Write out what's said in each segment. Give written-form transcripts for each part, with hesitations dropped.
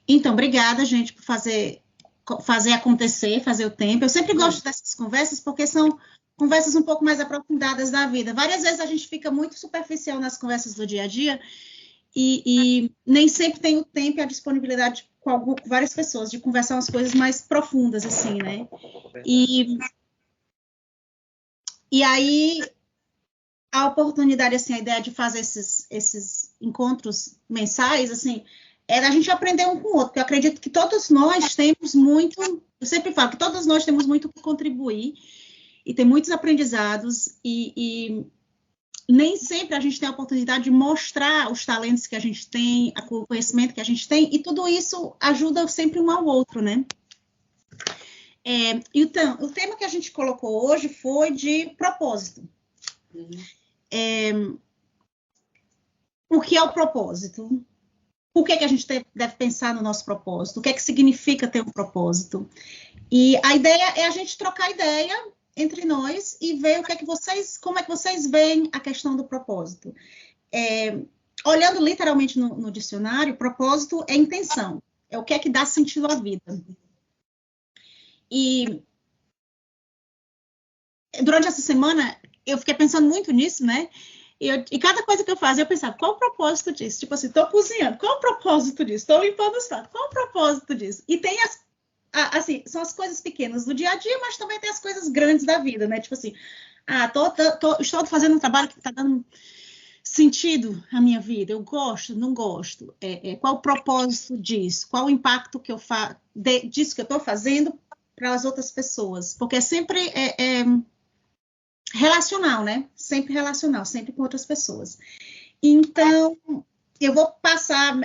Então, obrigada, gente, por fazer acontecer, fazer o tempo. Eu sempre gosto dessas conversas, porque são conversas um pouco mais aprofundadas da vida. Várias vezes a gente fica muito superficial nas conversas do dia a dia e nem sempre tem o tempo e a disponibilidade com várias pessoas de conversar umas coisas mais profundas, assim, né? E aí, a oportunidade, assim, a ideia de fazer esses encontros mensais, assim, é da gente aprender um com o outro, porque eu acredito que todos nós temos muito, eu sempre falo que todos nós temos muito para contribuir, e tem muitos aprendizados, e nem sempre a gente tem a oportunidade de mostrar os talentos que a gente tem, o conhecimento que a gente tem, e tudo isso ajuda sempre um ao outro, né? Então, o tema que a gente colocou hoje foi de propósito. O que é o propósito? Por que a gente deve pensar no nosso propósito? O que é que significa ter um propósito? E a ideia é a gente trocar ideia entre nós e ver como é que vocês veem a questão do propósito. Olhando literalmente no dicionário, propósito é intenção, é o que é que dá sentido à vida. E durante essa semana eu fiquei pensando muito nisso, né? E cada coisa que eu fazia, eu pensava, qual o propósito disso? Tipo assim, estou cozinhando, qual o propósito disso? Estou limpando os pratos, qual o propósito disso? E tem assim, são as coisas pequenas do dia a dia, mas também tem as coisas grandes da vida, né? Tipo assim, estou fazendo um trabalho que está dando sentido à minha vida, eu gosto, não gosto. Qual o propósito disso? Qual o impacto que eu disso que eu estou fazendo para as outras pessoas? Porque é sempre relacional, né? Sempre relacional, sempre com outras pessoas. Então, eu vou passar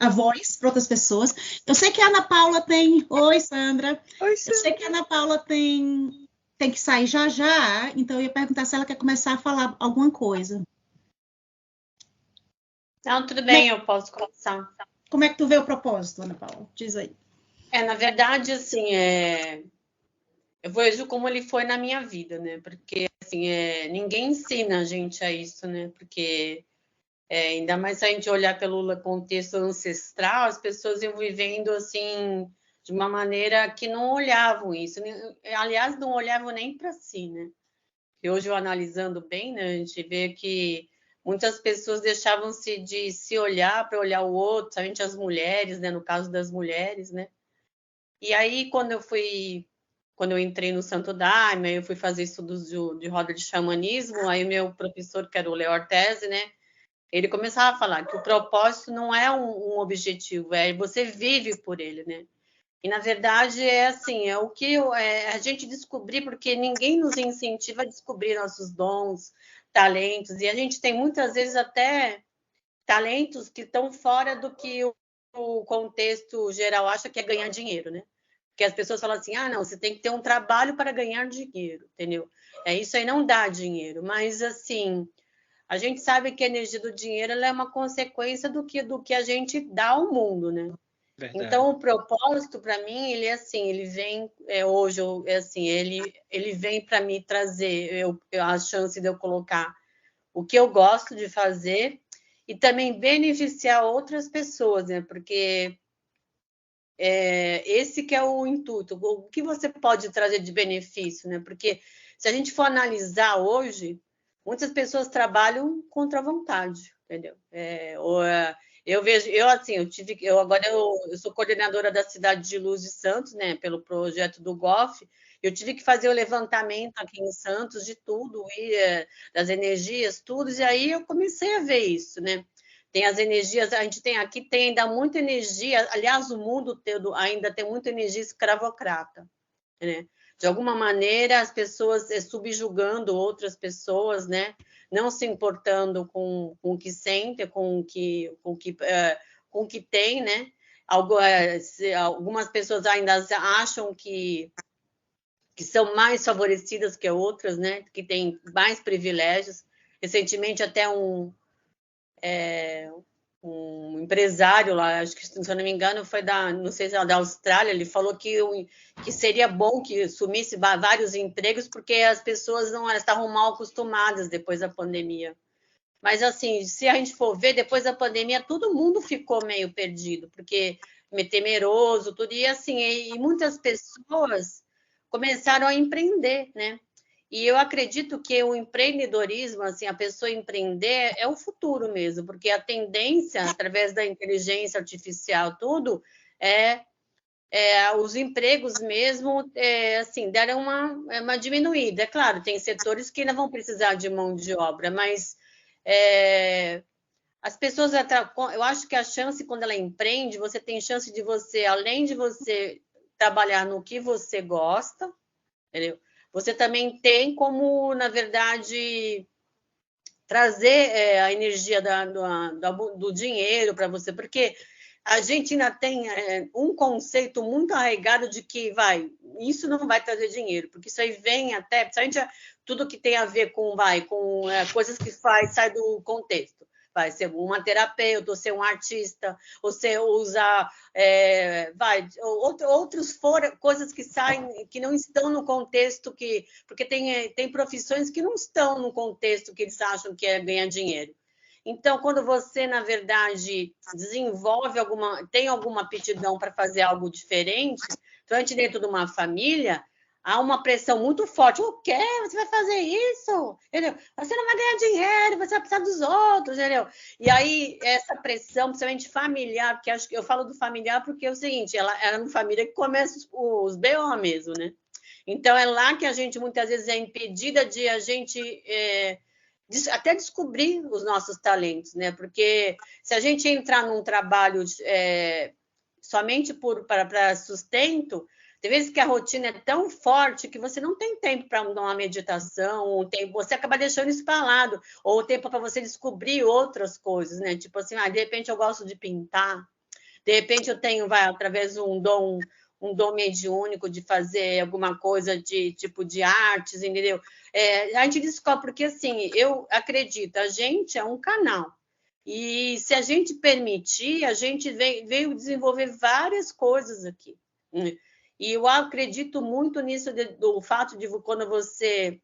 a voz para outras pessoas. Eu sei que a Ana Paula tem... Oi, Sandra. Oi, Sandra. Eu sei que a Ana Paula tem que sair já, então eu ia perguntar se ela quer começar a falar alguma coisa. Não, tudo bem, eu posso começar. Como é que tu vê o propósito, Ana Paula? Diz aí. Na verdade, assim, eu vejo como ele foi na minha vida, né? Porque, assim, ninguém ensina a gente a isso, né? Porque, ainda mais se a gente olhar pelo contexto ancestral, as pessoas iam vivendo, assim, de uma maneira que não olhavam isso. Aliás, não olhavam nem para si, né? E hoje, eu analisando bem, né? A gente vê que muitas pessoas deixavam-se de se olhar para olhar o outro, somente as mulheres, né? No caso das mulheres, né? E aí, quando eu entrei no Santo Daime, eu fui fazer estudos de roda de xamanismo, aí meu professor, que era o Leo Ortese, né? Ele começava a falar que o propósito não é um objetivo, você vive por ele, né? E, na verdade, assim, é o que a gente descobrir, porque ninguém nos incentiva a descobrir nossos dons, talentos, e a gente tem muitas vezes até talentos que estão fora do que o contexto geral acha que é ganhar dinheiro, né? Porque as pessoas falam assim, não, você tem que ter um trabalho para ganhar dinheiro, entendeu? Isso aí não dá dinheiro, mas, assim, a gente sabe que a energia do dinheiro ela é uma consequência do que a gente dá ao mundo, né? Verdade. Então, o propósito, para mim, ele é assim, ele vem, hoje, assim, ele vem para me trazer a chance de eu colocar o que eu gosto de fazer e também beneficiar outras pessoas, né? Porque esse que é o intuito. O que você pode trazer de benefício, né? Porque se a gente for analisar hoje, muitas pessoas trabalham contra a vontade, entendeu? Eu vejo, agora eu sou coordenadora da cidade de Luz de Santos, né? Pelo projeto do GOF. Eu tive que fazer o levantamento aqui em Santos de tudo, das energias, tudo, e aí eu comecei a ver isso, né? Tem as energias, a gente tem aqui, tem ainda muita energia, aliás, o mundo todo ainda tem muita energia escravocrata, né? De alguma maneira, as pessoas subjugando outras pessoas, né? Não se importando com o que sente, com o que tem, né? Algumas pessoas ainda acham que são mais favorecidas que outras, né? Que têm mais privilégios. Recentemente, até um empresário lá, acho que, se eu não me engano, foi não sei se era da Austrália, ele falou que seria bom que sumisse vários empregos, porque as pessoas não estavam mal acostumadas depois da pandemia. Mas, assim, se a gente for ver, depois da pandemia, todo mundo ficou meio perdido, porque temeroso, tudo, e assim, e muitas pessoas começaram a empreender, né? E eu acredito que o empreendedorismo, assim, a pessoa empreender é o futuro mesmo, porque a tendência, através da inteligência artificial, tudo, os empregos mesmo, assim, deram uma diminuída. É claro, tem setores que ainda vão precisar de mão de obra, mas as pessoas, eu acho que a chance, quando ela empreende, você tem chance de você, além de você trabalhar no que você gosta, entendeu? Você também tem como, na verdade, trazer a energia do dinheiro para você, porque a gente ainda tem um conceito muito arraigado de que isso não vai trazer dinheiro, porque isso aí vem até, principalmente tudo que tem a ver com coisas que sai do contexto. Vai ser uma terapeuta, ou ser um artista, ou ser usar outras coisas que saem, que não estão no contexto porque tem profissões que não estão no contexto que eles acham que é ganhar dinheiro. Então, quando você, na verdade, tem alguma aptidão para fazer algo diferente, principalmente dentro de uma família, há uma pressão muito forte. O quê? Você vai fazer isso? Entendeu? Você não vai ganhar dinheiro, você vai precisar dos outros, entendeu? E aí, essa pressão, principalmente familiar, porque acho que eu falo do familiar porque é o seguinte, ela é uma família que começa os BO mesmo, né? Então, é lá que a gente, muitas vezes, é impedida de a gente até descobrir os nossos talentos, né? Porque se a gente entrar num trabalho somente para sustento, tem vezes que a rotina é tão forte que você não tem tempo para uma meditação, você acaba deixando isso para lado, ou tempo para você descobrir outras coisas, né? Tipo assim, de repente eu gosto de pintar, de repente eu tenho, através de um dom mediúnico de fazer alguma coisa de tipo de artes, entendeu? A gente descobre, porque assim, eu acredito, a gente é um canal. E se a gente permitir, a gente veio desenvolver várias coisas aqui, né? E eu acredito muito nisso, do fato de quando você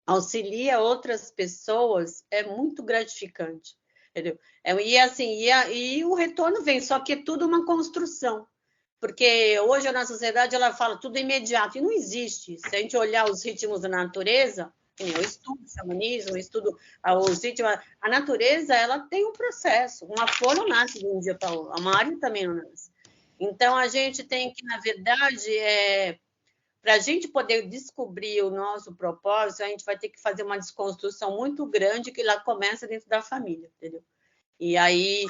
auxilia outras pessoas, é muito gratificante, entendeu? E assim, e o retorno vem, só que é tudo uma construção. Porque hoje na sociedade ela fala tudo imediato, e não existe. Se a gente olhar os ritmos da natureza, eu estudo xamanismo, eu estudo os ritmos, a natureza ela tem um processo. Uma flor não nasce de um dia para o outro, a árvore também não nasce. Então a gente tem que, na verdade, para a gente poder descobrir o nosso propósito, a gente vai ter que fazer uma desconstrução muito grande que lá começa dentro da família, entendeu? E aí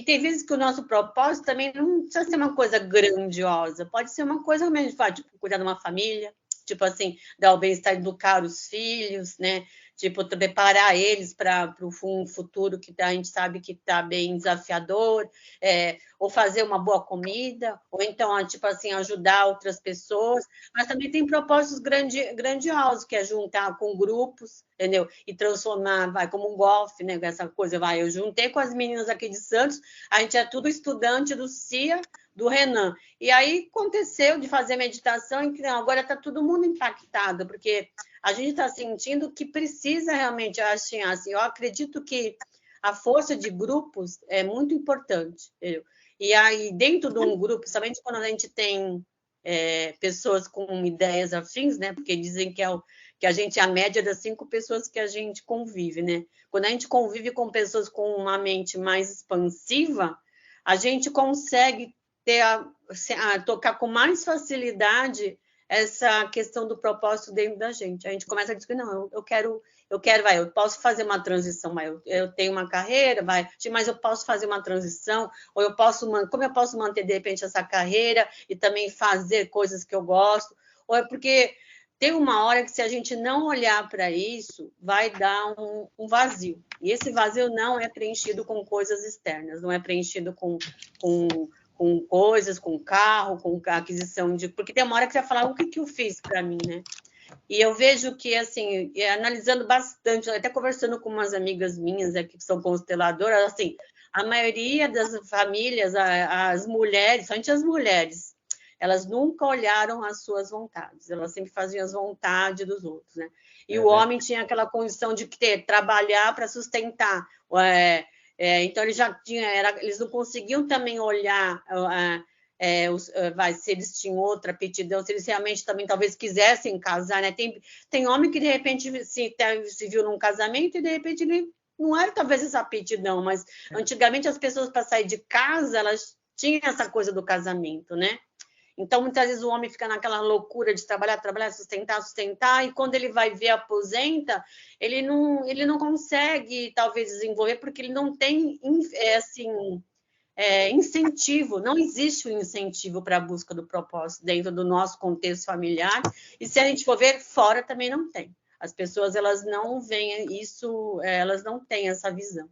tem vezes que o nosso propósito também não precisa ser uma coisa grandiosa, pode ser uma coisa mesmo, tipo, cuidar de uma família, tipo assim, dar o bem-estar, educar os filhos, né? Tipo, preparar eles para um futuro que a gente sabe que está bem desafiador, ou fazer uma boa comida, ou então, tipo assim, ajudar outras pessoas, mas também tem propósitos grandiosos, que é juntar com grupos, entendeu? E transformar, como um golfe, né? Essa coisa, eu juntei com as meninas aqui de Santos, a gente é tudo estudante do CIA, do Renan. E aí aconteceu de fazer meditação e agora está todo mundo impactado, porque a gente está sentindo que precisa realmente, assim, eu acredito que a força de grupos é muito importante, entendeu? E aí, dentro de um grupo, principalmente quando a gente tem pessoas com ideias afins, né? Porque dizem que a gente é a média das 5 pessoas que a gente convive, né? Quando a gente convive com pessoas com uma mente mais expansiva, a gente consegue tocar com mais facilidade essa questão do propósito dentro da gente. A gente começa a dizer, não, eu posso fazer uma transição, eu tenho uma carreira, mas eu posso fazer uma transição, ou como eu posso manter, de repente, essa carreira e também fazer coisas que eu gosto, ou é porque tem uma hora que, se a gente não olhar para isso, vai dar um vazio. E esse vazio não é preenchido com coisas externas, não é preenchido com coisas, com carro, com aquisição de... Porque tem uma hora que você vai falar, o que eu fiz para mim, né? E eu vejo que, assim, analisando bastante, até conversando com umas amigas minhas aqui que são consteladoras, assim, a maioria das famílias, as mulheres, somente as mulheres, elas nunca olharam as suas vontades, elas sempre faziam as vontades dos outros, né? E o homem tinha aquela condição de trabalhar para sustentar. Então, eles já tinham, eles não conseguiam também olhar se eles tinham outra aptidão, se eles realmente também talvez quisessem casar, né? Tem homem que, de repente, se viu num casamento e, de repente, ele não era talvez essa aptidão, mas antigamente as pessoas, para sair de casa, elas tinham essa coisa do casamento, né? Então, muitas vezes o homem fica naquela loucura de trabalhar, sustentar, e quando ele vai ver aposenta, ele não consegue, talvez, desenvolver, porque ele não tem, incentivo, não existe um incentivo para a busca do propósito dentro do nosso contexto familiar, e se a gente for ver, fora também não tem. As pessoas, elas não veem isso, elas não têm essa visão.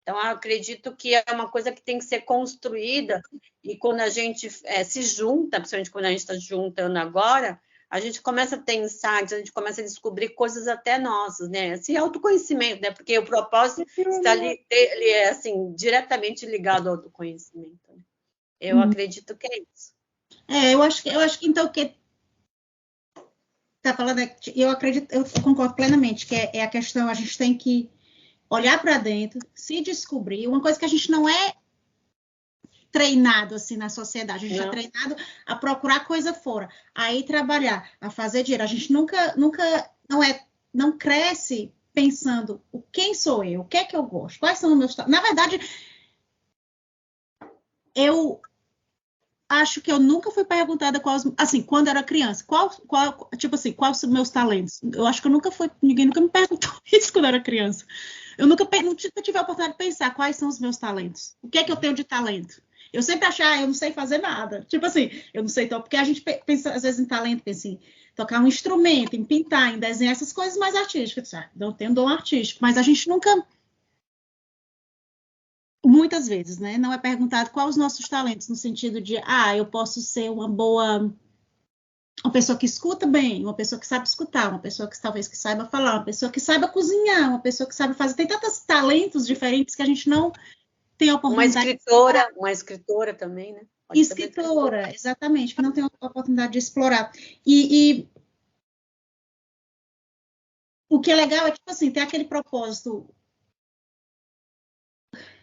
Então, eu acredito que é uma coisa que tem que ser construída, e quando a gente se junta, principalmente quando a gente está juntando agora, a gente começa a ter insights, a gente começa a descobrir coisas até nossas, né? Esse autoconhecimento, né? Porque o propósito está ali, ele é assim, diretamente ligado ao autoconhecimento. Né? Eu acredito que é isso. Eu acho que então o que está falando eu acredito, eu concordo plenamente que é a questão, a gente tem que olhar para dentro, se descobrir, uma coisa que a gente não é treinado assim na sociedade, a gente é treinado a procurar coisa fora, a ir trabalhar, a fazer dinheiro, a gente nunca não cresce pensando quem sou eu, o que é que eu gosto, quais são os meus... Na verdade, eu acho que eu nunca fui perguntada assim, quando era criança, tipo assim, quais são meus talentos? Eu acho que ninguém nunca me perguntou isso quando eu era criança. Eu nunca tive a oportunidade de pensar quais são os meus talentos. O que é que eu tenho de talento? Eu sempre achava, eu não sei fazer nada. Tipo assim, eu não sei, então, porque a gente pensa, às vezes, em talento, pensa em tocar um instrumento, em pintar, em desenhar, essas coisas mais artísticas. Não tenho dom artístico, mas a gente nunca, muitas vezes, né, não é perguntado quais os nossos talentos, no sentido de, eu posso ser uma pessoa que escuta bem, uma pessoa que sabe escutar, uma pessoa que talvez que saiba falar, uma pessoa que saiba cozinhar, uma pessoa que sabe fazer. Tem tantos talentos diferentes que a gente não tem a oportunidade uma escritora também, né? Escritora, exatamente, que não tem a oportunidade de explorar. E o que é legal é, tipo assim, ter aquele propósito.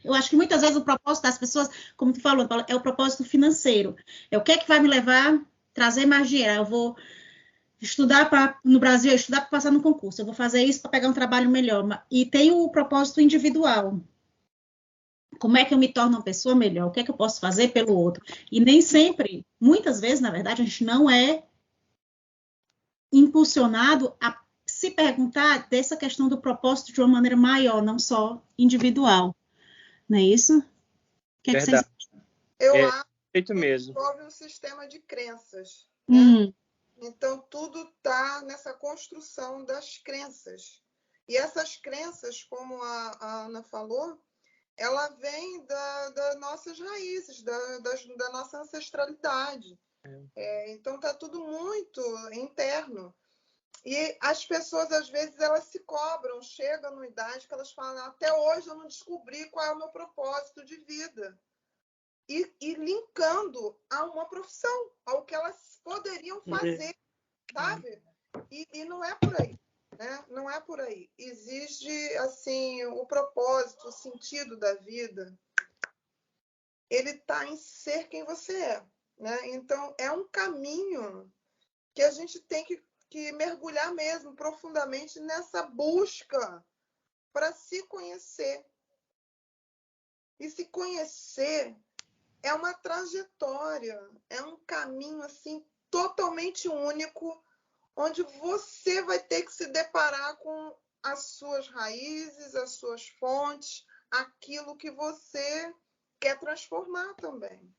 Eu acho que muitas vezes o propósito das pessoas, como tu falou, é o propósito financeiro. É o que é que vai me levar a trazer mais dinheiro. Eu vou estudar no Brasil, estudar para passar no concurso. Eu vou fazer isso para pegar um trabalho melhor. E tem o propósito individual. Como é que eu me torno uma pessoa melhor? O que é que eu posso fazer pelo outro? E nem sempre, muitas vezes, na verdade, a gente não é impulsionado a se perguntar dessa questão do propósito de uma maneira maior, não só individual. Não é isso? O que é que vocês... Eu acho que mesmo. envolve um sistema de crenças, né? Então, tudo está nessa construção das crenças. E essas crenças, como a Ana falou, ela vem das nossas raízes, da nossa ancestralidade. Então, está tudo muito interno. E as pessoas, às vezes, elas se cobram, chegam numa idade que elas falam, até hoje eu não descobri qual é o meu propósito de vida. E linkando a uma profissão, ao que elas poderiam fazer, sabe? E não é por aí, né? Não é por aí. Existe, assim, o propósito, o sentido da vida, ele está em ser quem você é, né? Então, é um caminho que a gente tem que mergulhar mesmo profundamente nessa busca para se conhecer. E se conhecer é uma trajetória, é um caminho assim totalmente único, onde você vai ter que se deparar com as suas raízes, as suas fontes, aquilo que você quer transformar também.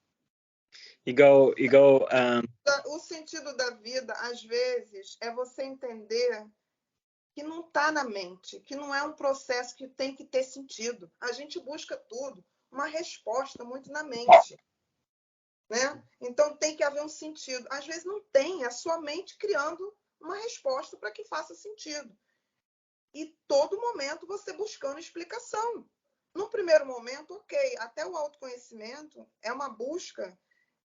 O sentido da vida, às vezes, é você entender que não está na mente, que não é um processo que tem que ter sentido. A gente busca tudo, uma resposta muito na mente, né? Então tem que haver um sentido. Às vezes não tem, é a sua mente criando uma resposta para que faça sentido. E todo momento você buscando explicação. No primeiro momento, ok, até o autoconhecimento é uma busca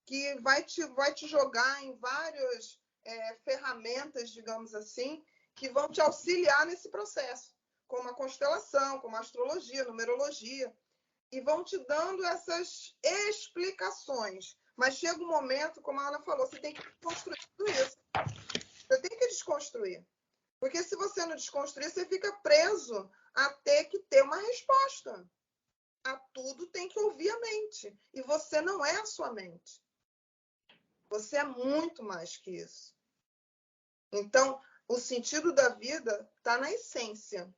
que vai te jogar em várias ferramentas, digamos assim, que vão te auxiliar nesse processo, como a constelação, como a astrologia, a numerologia, e vão te dando essas explicações. Mas chega um momento, como a Ana falou, você tem que construir tudo isso. Você tem que desconstruir. Porque se você não desconstruir, você fica preso a ter que ter uma resposta. A tudo tem que ouvir a mente. E você não é a sua mente. Você é muito mais que isso. Então, o sentido da vida está na essência.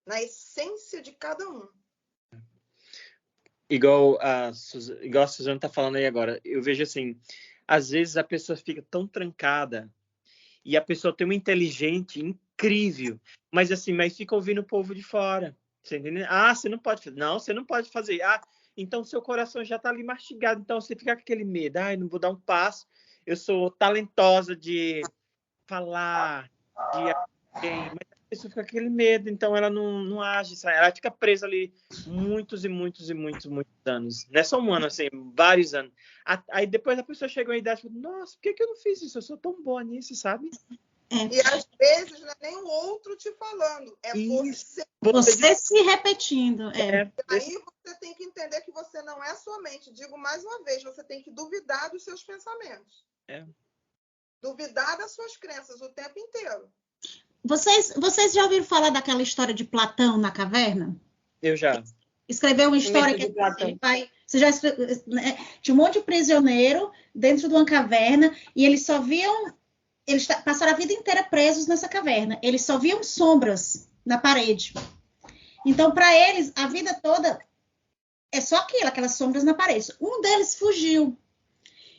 Na essência de cada um. Igual a Suzana está falando aí agora. Eu vejo assim, às vezes a pessoa fica tão trancada e a pessoa tem uma inteligente incrível, mas fica ouvindo o povo de fora. Você entendeu? Ah, você não pode fazer. Não, você não pode fazer. Ah, então seu coração já está ali mastigado. Então você fica com aquele medo. Ah, eu não vou dar um passo. Eu sou talentosa de falar, de mas a pessoa fica com aquele medo, então ela não age, sabe? Ela fica presa ali muitos e muitos e muitos, muitos anos. Não é só um ano, assim, vários anos. Aí depois a pessoa chega à idade e fala, nossa, por que eu não fiz isso? Eu sou tão boa nisso, sabe? E às vezes não é nem o outro te falando, é Isso. Você se repetindo. Aí você tem que entender que você não é sua mente. Digo mais uma vez, você tem que duvidar dos seus pensamentos. Duvidar das suas crenças o tempo inteiro. Vocês já ouviram falar daquela história de Platão na caverna? Eu já. Escreveu uma história que você já né? Tinha um monte de prisioneiro dentro de uma caverna e eles só viam. Eles passaram a vida inteira presos nessa caverna. Eles só viam sombras na parede. Então, para eles, a vida toda é só aquelas sombras na parede. Um deles fugiu.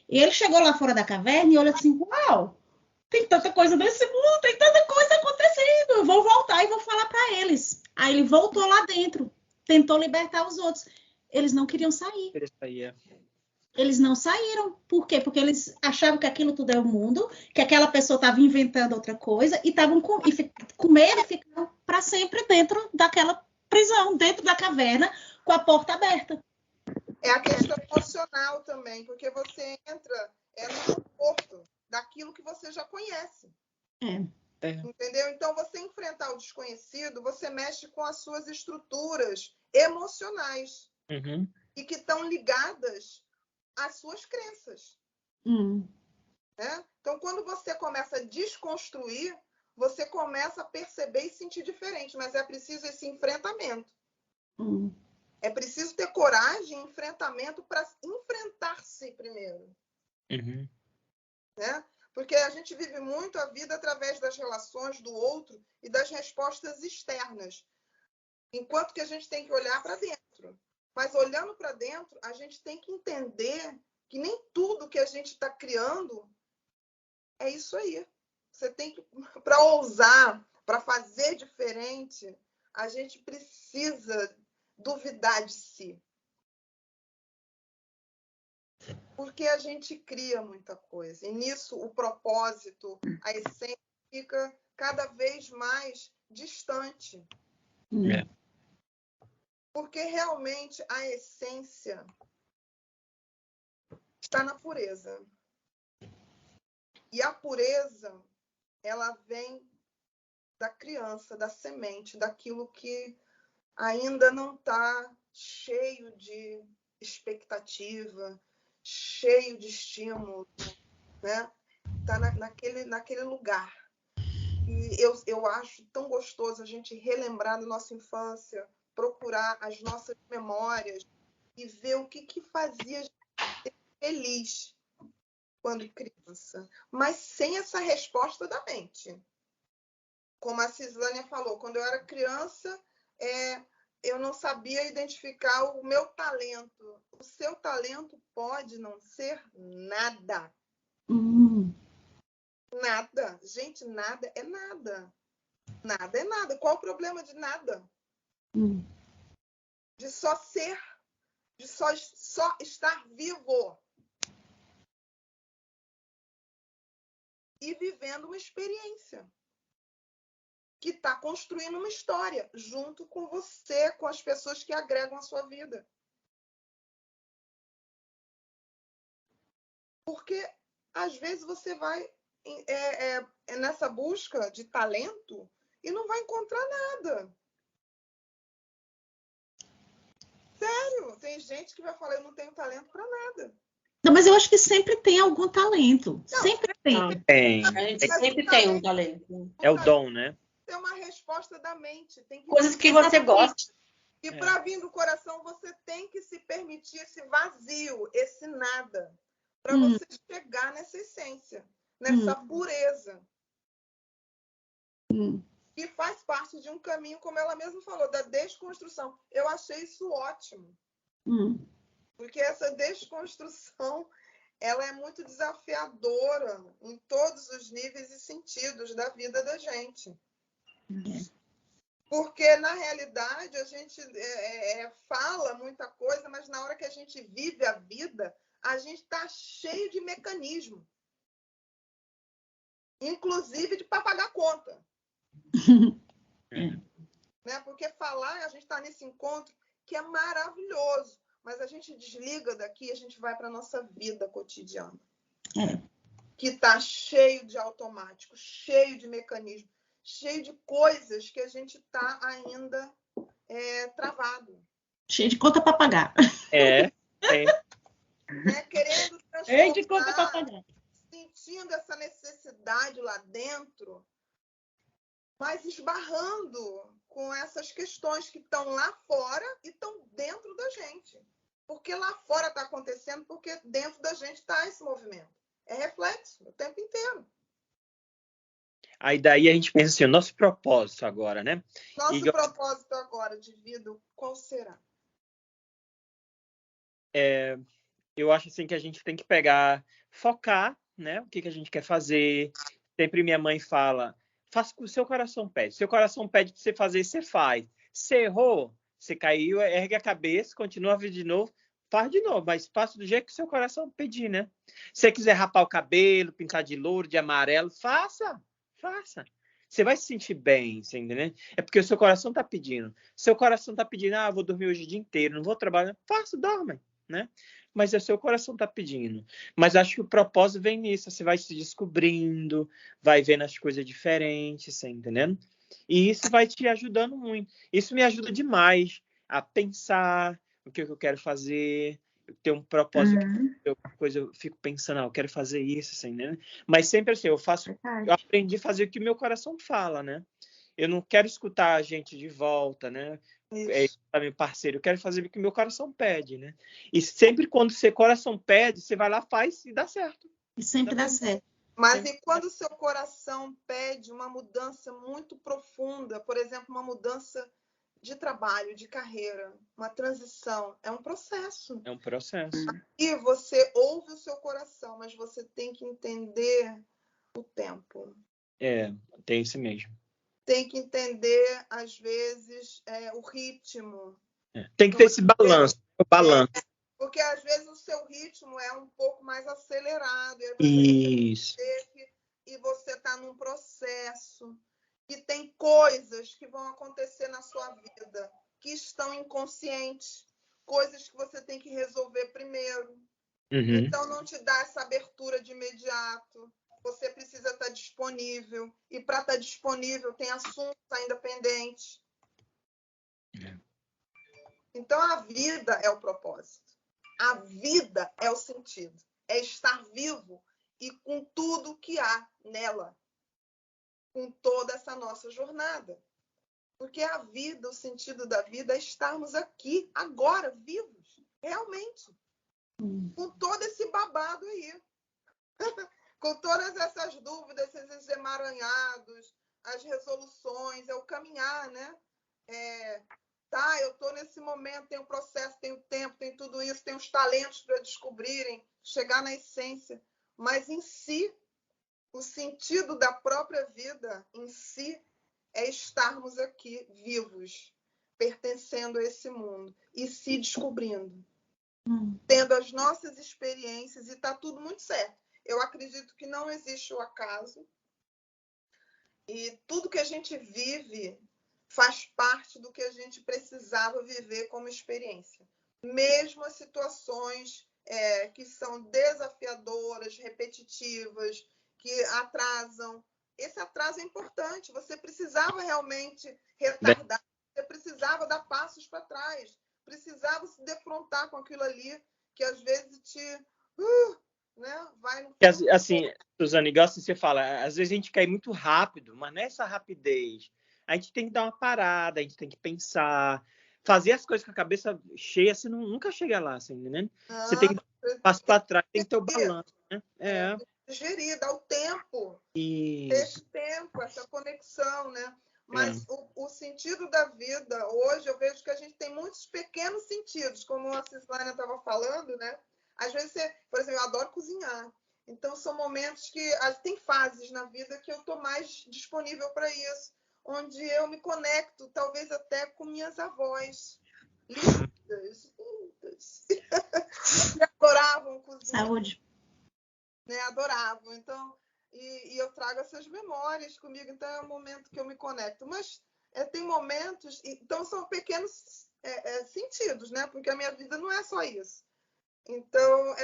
E ele chegou lá fora da caverna e olhou assim, uau, tem tanta coisa nesse mundo, tem tanta coisa acontecendo. Eu vou voltar e vou falar para eles. Aí ele voltou lá dentro, tentou libertar os outros. Eles não queriam sair. Eles não saíram. Por quê? Porque eles achavam que aquilo tudo é o mundo, que aquela pessoa estava inventando outra coisa e estavam com medo e ficaram para sempre dentro daquela prisão, dentro da caverna, com a porta aberta. É a questão emocional também, porque você entra no conforto daquilo que você já conhece. Entendeu? Então, você enfrentar o desconhecido, você mexe com as suas estruturas emocionais e que estão ligadas às suas crenças. Né? Então, quando você começa a desconstruir, você começa a perceber e sentir diferente, mas é preciso esse enfrentamento. É preciso ter coragem e enfrentamento para enfrentar-se primeiro. Né? Porque a gente vive muito a vida através das relações do outro e das respostas externas. Enquanto que a gente tem que olhar para dentro. Mas olhando para dentro, a gente tem que entender que nem tudo que a gente está criando é isso aí. Você tem que, para ousar, para fazer diferente, a gente precisa duvidar de si. Porque a gente cria muita coisa. E nisso o propósito, a essência fica cada vez mais distante. Porque realmente a essência está na pureza. E a pureza, ela vem da criança, da semente, daquilo que ainda não está cheio de expectativa, cheio de estímulo, né? Está naquele lugar. E eu acho tão gostoso a gente relembrar da nossa infância, procurar as nossas memórias e ver o que fazia a gente ser feliz quando criança, mas sem essa resposta da mente. Como a Cislânia falou, quando eu era criança, eu não sabia identificar o meu talento. O seu talento pode não ser nada. Nada. Gente, nada é nada. Nada é nada. Qual o problema de nada? De só ser, de só estar vivo. E vivendo uma experiência. que está construindo uma história junto com você, com as pessoas que agregam a sua vida. Porque, às vezes, você vai nessa busca de talento e não vai encontrar nada. Sério, tem gente que vai falar, eu não tenho talento para nada. Não, mas eu acho que sempre tem algum talento. Não, sempre tem. Tem. A gente sempre tem um talento. É o dom, né? Tem uma resposta da mente. Tem que Coisas que você gosta. E para vir do coração, você tem que se permitir esse vazio, esse nada, para você chegar nessa essência, nessa pureza. Que faz parte de um caminho, como ela mesma falou, da desconstrução. Eu achei isso ótimo. Porque essa desconstrução, ela é muito desafiadora em todos os níveis e sentidos da vida da gente. Porque, na realidade, a gente fala muita coisa, mas na hora que a gente vive a vida, a gente está cheio de mecanismo. Inclusive para pagar conta. Né? Porque falar, a gente está nesse encontro que é maravilhoso, mas a gente desliga daqui e a gente vai para a nossa vida cotidiana. Que está cheio de automático, cheio de mecanismo, cheio de coisas que a gente está ainda travado. Cheio de conta para pagar. Querendo transformar, Cheio de conta para pagar. Sentindo essa necessidade lá dentro, mas esbarrando com essas questões que estão lá fora e estão dentro da gente. Porque lá fora está acontecendo, porque dentro da gente está esse movimento. É reflexo o tempo inteiro. Aí daí a gente pensa assim, o nosso propósito agora, né? Nosso propósito agora de vida, qual será? Eu acho assim que a gente tem que focar, né? O que a gente quer fazer. Sempre minha mãe fala, faça o que o seu coração pede. Seu coração pede para você fazer, você faz. Você errou, você caiu, ergue a cabeça, continua a vida de novo, faz de novo, mas faça do jeito que o seu coração pedir, né? Se você quiser rapar o cabelo, pintar de louro, de amarelo, faça. Você vai se sentir bem, você entendeu? É porque o seu coração está pedindo. Seu coração está pedindo, vou dormir hoje o dia inteiro, não vou trabalhar. Faça, dorme, né? Mas é o seu coração está pedindo. Mas acho que o propósito vem nisso. Você vai se descobrindo, vai vendo as coisas diferentes, você entendendo? E isso vai te ajudando muito. Isso me ajuda demais a pensar o que eu quero fazer, ter um propósito. Eu fico pensando, eu quero fazer isso, assim, né? Mas sempre assim, eu aprendi a fazer o que meu coração fala, né? Eu não quero escutar a gente de volta, né? Meu parceiro, eu quero fazer o que meu coração pede, né? E sempre quando seu coração pede, você vai lá, faz e dá certo. E sempre dá certo. Mas e quando o seu coração pede uma mudança muito profunda, por exemplo, uma mudança de trabalho, de carreira, uma transição, é um processo. É um processo. E você ouve o seu coração, mas você tem que entender o tempo. Tem isso mesmo. Tem que entender, às vezes, o ritmo. Tem que ter esse balanço. Porque, às vezes, o seu ritmo é um pouco mais acelerado. Isso. E você está num processo. E tem coisas que vão acontecer na sua vida que estão inconscientes. Coisas que você tem que resolver primeiro. Então, não te dá essa abertura de imediato. Você precisa estar disponível. E para estar disponível, tem assuntos ainda pendentes. Então, a vida é o propósito. A vida é o sentido. É estar vivo e com tudo que há nela. Com toda essa nossa jornada. Porque a vida, o sentido da vida é estarmos aqui, agora, vivos. Realmente. Com todo esse babado aí. Com todas essas dúvidas, esses emaranhados, as resoluções, é o caminhar, né? Eu estou nesse momento, tem o processo, tem o tempo, tem tudo isso, tem os talentos para descobrirem, chegar na essência. Mas em si, o sentido da própria vida em si é estarmos aqui vivos, pertencendo a esse mundo e se descobrindo. Tendo as nossas experiências e está tudo muito certo. Eu acredito que não existe o acaso. E tudo que a gente vive faz parte do que a gente precisava viver como experiência. Mesmo as situações que são desafiadoras, repetitivas, que atrasam. Esse atraso é importante. Você precisava realmente retardar, você precisava dar passos para trás, precisava se defrontar com aquilo ali que às vezes te né, vai no fundo. Assim, Suzane, igual você fala, às vezes a gente cai muito rápido, mas nessa rapidez a gente tem que dar uma parada, a gente tem que pensar, fazer as coisas com a cabeça cheia, você nunca chega lá, assim, né? Você tem que passar para trás, tem que ter o balanço, né? Gerir, dar o tempo. Isso. Esse tempo, essa conexão, né? Mas o sentido da vida, hoje, eu vejo que a gente tem muitos pequenos sentidos, como a Cislânia estava falando, né? Às vezes, por exemplo, eu adoro cozinhar. Então, são momentos que... Tem fases na vida que eu estou mais disponível para isso, onde eu me conecto, talvez até com minhas avós. Lindas. Que adoravam cozinhar. Saúde. Né? Adoravam. Então... E eu trago essas memórias comigo, então é um momento que eu me conecto. Mas tem momentos... Então, são pequenos sentidos, né? Porque a minha vida não é só isso. Então,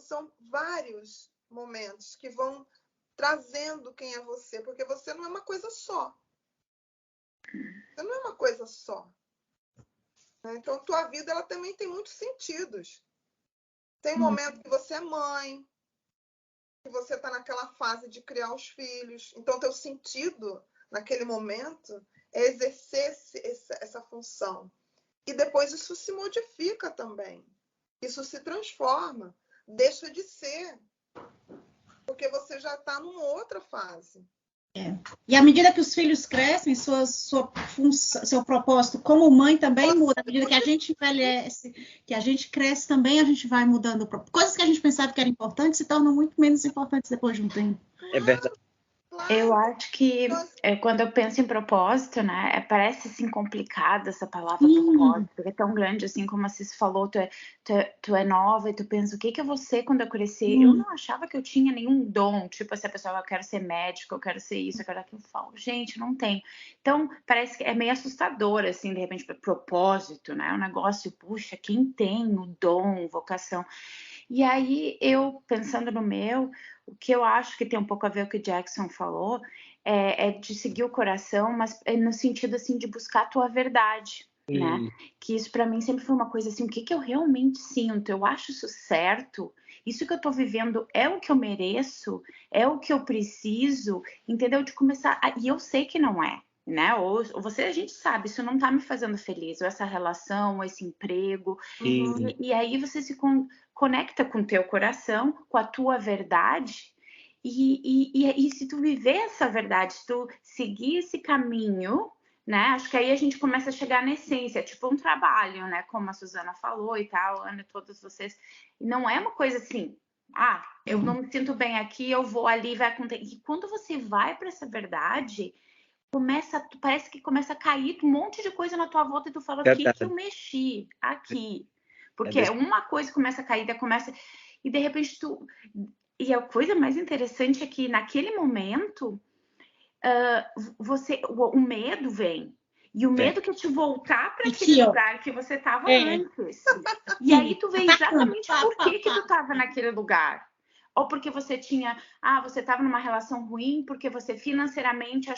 são vários momentos que vão trazendo quem é você, porque você não é uma coisa só. Você não é uma coisa só. Então, tua vida ela também tem muitos sentidos. Tem um momento que você é mãe, que você está naquela fase de criar os filhos. Então, teu sentido naquele momento é exercer essa função. E depois isso se modifica também. Isso se transforma, deixa de ser, porque você já está numa outra fase. E à medida que os filhos crescem, seu propósito como mãe também muda. À medida que a gente envelhece, que a gente cresce também, a gente vai mudando. Coisas que a gente pensava que eram importantes se tornam muito menos importantes depois de um tempo. É verdade. Eu acho que quando eu penso em propósito, né, parece assim complicada essa palavra propósito, porque é tão grande assim como a Cis falou, tu é nova e tu pensa, o que eu vou ser quando eu crescer? Eu não achava que eu tinha nenhum dom, tipo assim, a pessoa, eu quero ser médico, eu quero ser isso, eu quero aquilo, eu falo, gente, não tenho. Então, parece que é meio assustador, assim, de repente, propósito, né, um negócio, puxa, quem tem o dom, vocação? E aí, eu, pensando no meu, o que eu acho que tem um pouco a ver com o que o Jackson falou, é de seguir o coração, mas no sentido, assim, de buscar a tua verdade, né? Que isso, para mim, sempre foi uma coisa assim, o que eu realmente sinto? Eu acho isso certo? Isso que eu tô vivendo é o que eu mereço? É o que eu preciso? Entendeu? De começar... E eu sei que não é, né? Ou a gente sabe, isso não tá me fazendo feliz, ou essa relação, ou esse emprego. E aí você se conecta com o teu coração, com a tua verdade, e se tu viver essa verdade, se tu seguir esse caminho, né, acho que aí a gente começa a chegar na essência, tipo um trabalho, né, como a Suzana falou e tal, Ana e todos vocês, não é uma coisa assim, eu não me sinto bem aqui, eu vou ali, vai acontecer, e quando você vai para essa verdade, parece que começa a cair um monte de coisa na tua volta e tu fala, o que eu mexi aqui? Porque uma coisa começa a cair, e de repente e a coisa mais interessante é que naquele momento o medo vem. E o medo quer te voltar para aquele lugar que você estava antes. E aí tu vê exatamente por que tu estava naquele lugar. Ou porque você tinha, você estava numa relação ruim, porque você financeiramente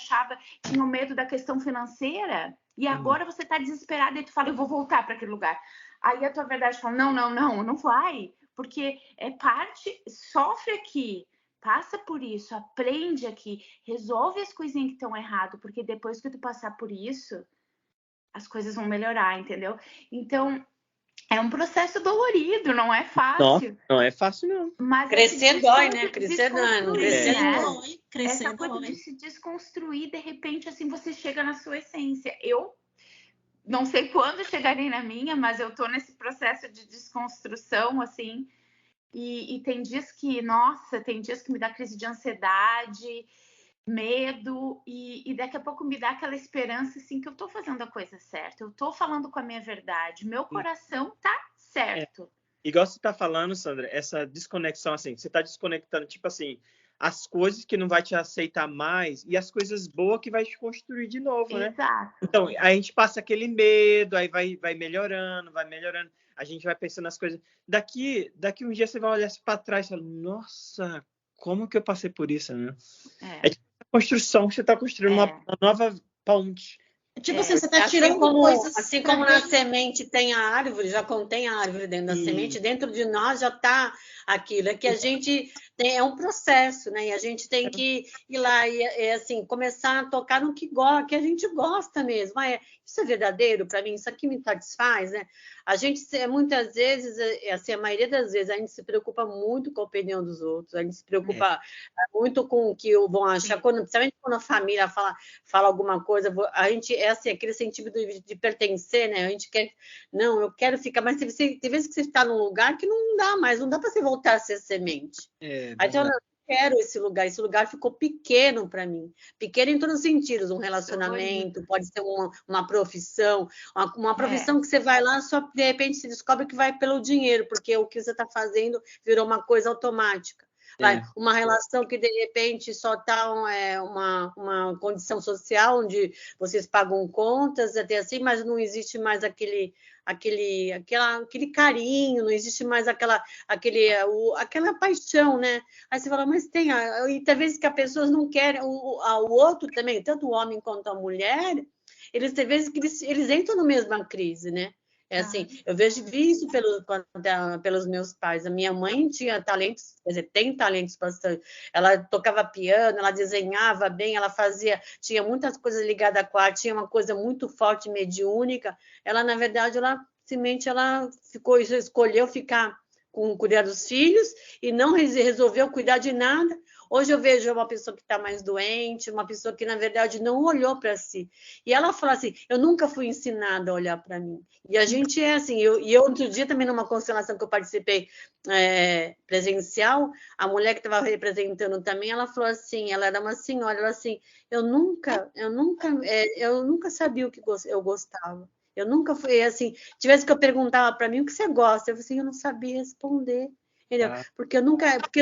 tinha o medo da questão financeira, e agora você está desesperada e tu fala, eu vou voltar para aquele lugar. Aí a tua verdade fala, não vai, porque é parte, sofre aqui, passa por isso, aprende aqui, resolve as coisinhas que estão errado, porque depois que tu passar por isso, as coisas vão melhorar, entendeu? Então, é um processo dolorido, não é fácil. Não é fácil, não. Mas crescer dói, né? Crescer dói. Essa coisa de se desconstruir, de repente, assim, você chega na sua essência. Eu não sei quando chegarei na minha, mas eu tô nesse processo de desconstrução, assim, e tem dias que, tem dias que me dá crise de ansiedade, medo, e daqui a pouco me dá aquela esperança, assim, que eu tô fazendo a coisa certa, eu tô falando com a minha verdade, meu coração tá certo. Igual você tá falando, Sandra, essa desconexão, assim, você tá desconectando, tipo assim, as coisas que não vai te aceitar mais e as coisas boas que vai te construir de novo, né? Exato. Então, a gente passa aquele medo, aí vai melhorando, a gente vai pensando nas coisas. Daqui um dia você vai olhar para trás e falar, nossa, como que eu passei por isso, né? É tipo uma construção, você está construindo uma nova ponte. Tipo assim, você está Assim tirando coisas. assim como na semente tem a árvore, já contém a árvore dentro da semente, dentro de nós já está aquilo. É que a gente é um processo, né? E a gente tem que ir lá e assim, começar a tocar no que a gente gosta mesmo. Isso é verdadeiro para mim, isso aqui me satisfaz, né? A gente, muitas vezes, assim, a maioria das vezes, a gente se preocupa muito com a opinião dos outros, a gente se preocupa muito com o que vão achar, principalmente quando a família fala alguma coisa, a gente é assim, aquele sentido de pertencer, né? A gente quer, não, eu quero ficar, mas tem vezes que você está num lugar que não dá para você voltar a ser semente. Aí então, eu quero esse lugar ficou pequeno para mim, pequeno em todos os sentidos, um relacionamento, pode ser uma profissão, uma profissão que você vai lá, só de repente se descobre que vai pelo dinheiro, porque o que você está fazendo virou uma coisa automática. Uma relação que de repente só está uma condição social onde vocês pagam contas, até assim, mas não existe mais aquele carinho, não existe mais aquela paixão, né? Aí você fala, mas tem, e tem vezes que as pessoas não querem, o outro também, tanto o homem quanto a mulher, eles tem vezes que eles entram na mesma crise, né? É assim, eu vi isso pelos meus pais. A minha mãe tinha talentos, quer dizer, tem talentos bastante. Ela tocava piano, ela desenhava bem, tinha muitas coisas ligadas à arte, tinha uma coisa muito forte, mediúnica. Ela, na verdade, simplesmente escolheu ficar cuidar dos filhos e não resolveu cuidar de nada. Hoje eu vejo uma pessoa que está mais doente, uma pessoa que, na verdade, não olhou para si. E ela fala assim, eu nunca fui ensinada a olhar para mim. E a gente é assim, eu outro dia também numa constelação que eu participei presencial, a mulher que estava representando também, ela falou assim, ela era uma senhora, ela assim, eu nunca sabia o que eu gostava. Eu nunca fui assim, tivesse que eu perguntava para mim o que você gosta, eu falei assim, eu não sabia responder. Entendeu? Porque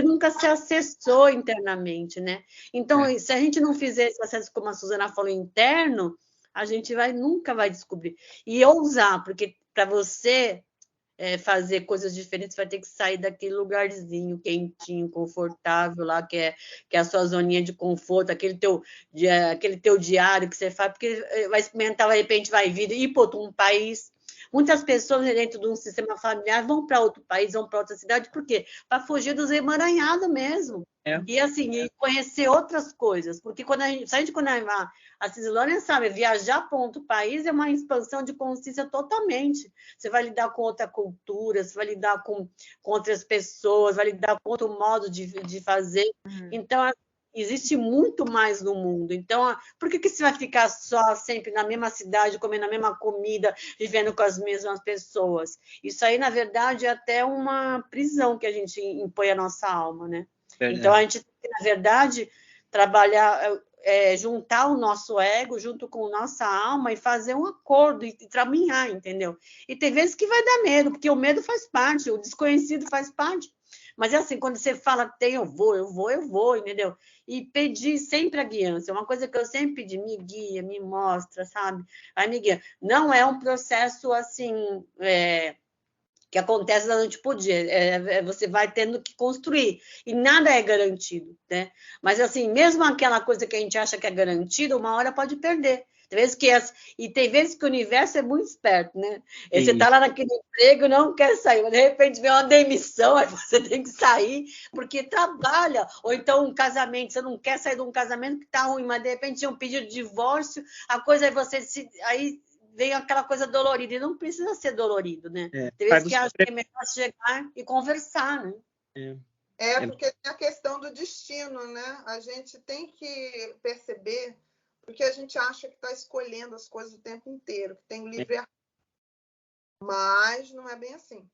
nunca se acessou internamente, né? Então, se a gente não fizer esse acesso, como a Suzana falou, interno, a gente nunca vai descobrir. E ousar, porque para você fazer coisas diferentes, vai ter que sair daquele lugarzinho quentinho, confortável lá, que é a sua zoninha de conforto, aquele teu diário que você faz, porque vai experimentar, de repente vai vir ir para um país. Muitas pessoas dentro de um sistema familiar vão para outro país, vão para outra cidade, por quê? Para fugir dos emaranhados mesmo. E assim, conhecer outras coisas, porque quando a Cislânia sabe, viajar para outro país é uma expansão de consciência totalmente. Você vai lidar com outra cultura, você vai lidar com outras pessoas, vai lidar com outro modo de fazer. Então, existe muito mais no mundo. Então, por que você vai ficar só sempre na mesma cidade, comendo a mesma comida, vivendo com as mesmas pessoas? Isso aí, na verdade, é até uma prisão que a gente impõe à nossa alma, né? Então, a gente tem que, na verdade, trabalhar, juntar o nosso ego junto com a nossa alma e fazer um acordo e caminhar, entendeu? E tem vezes que vai dar medo, porque o medo faz parte, o desconhecido faz parte. Mas é assim, quando você fala, eu vou, entendeu? E pedir sempre a guiança. Uma coisa que eu sempre pedi, me guia, me mostra, sabe? Aí me guia. Não é um processo assim, que acontece da noite para o dia. Você vai tendo que construir. E nada é garantido, né? Mas assim, mesmo aquela coisa que a gente acha que é garantida, uma hora pode perder. Tem vezes que o universo é muito esperto, né? Você está lá naquele emprego, não quer sair, mas de repente vem uma demissão, aí você tem que sair, porque trabalha. Ou então um casamento, você não quer sair de um casamento que está ruim, mas de repente tem um pedido de divórcio, a coisa aí vem aquela coisa dolorida, e não precisa ser dolorido, né? Tem vezes que acho que é melhor chegar e conversar, né? Porque tem a questão do destino, né? A gente tem que perceber, porque a gente acha que está escolhendo as coisas o tempo inteiro, que tem o livre-arbítrio. Mas não é bem assim.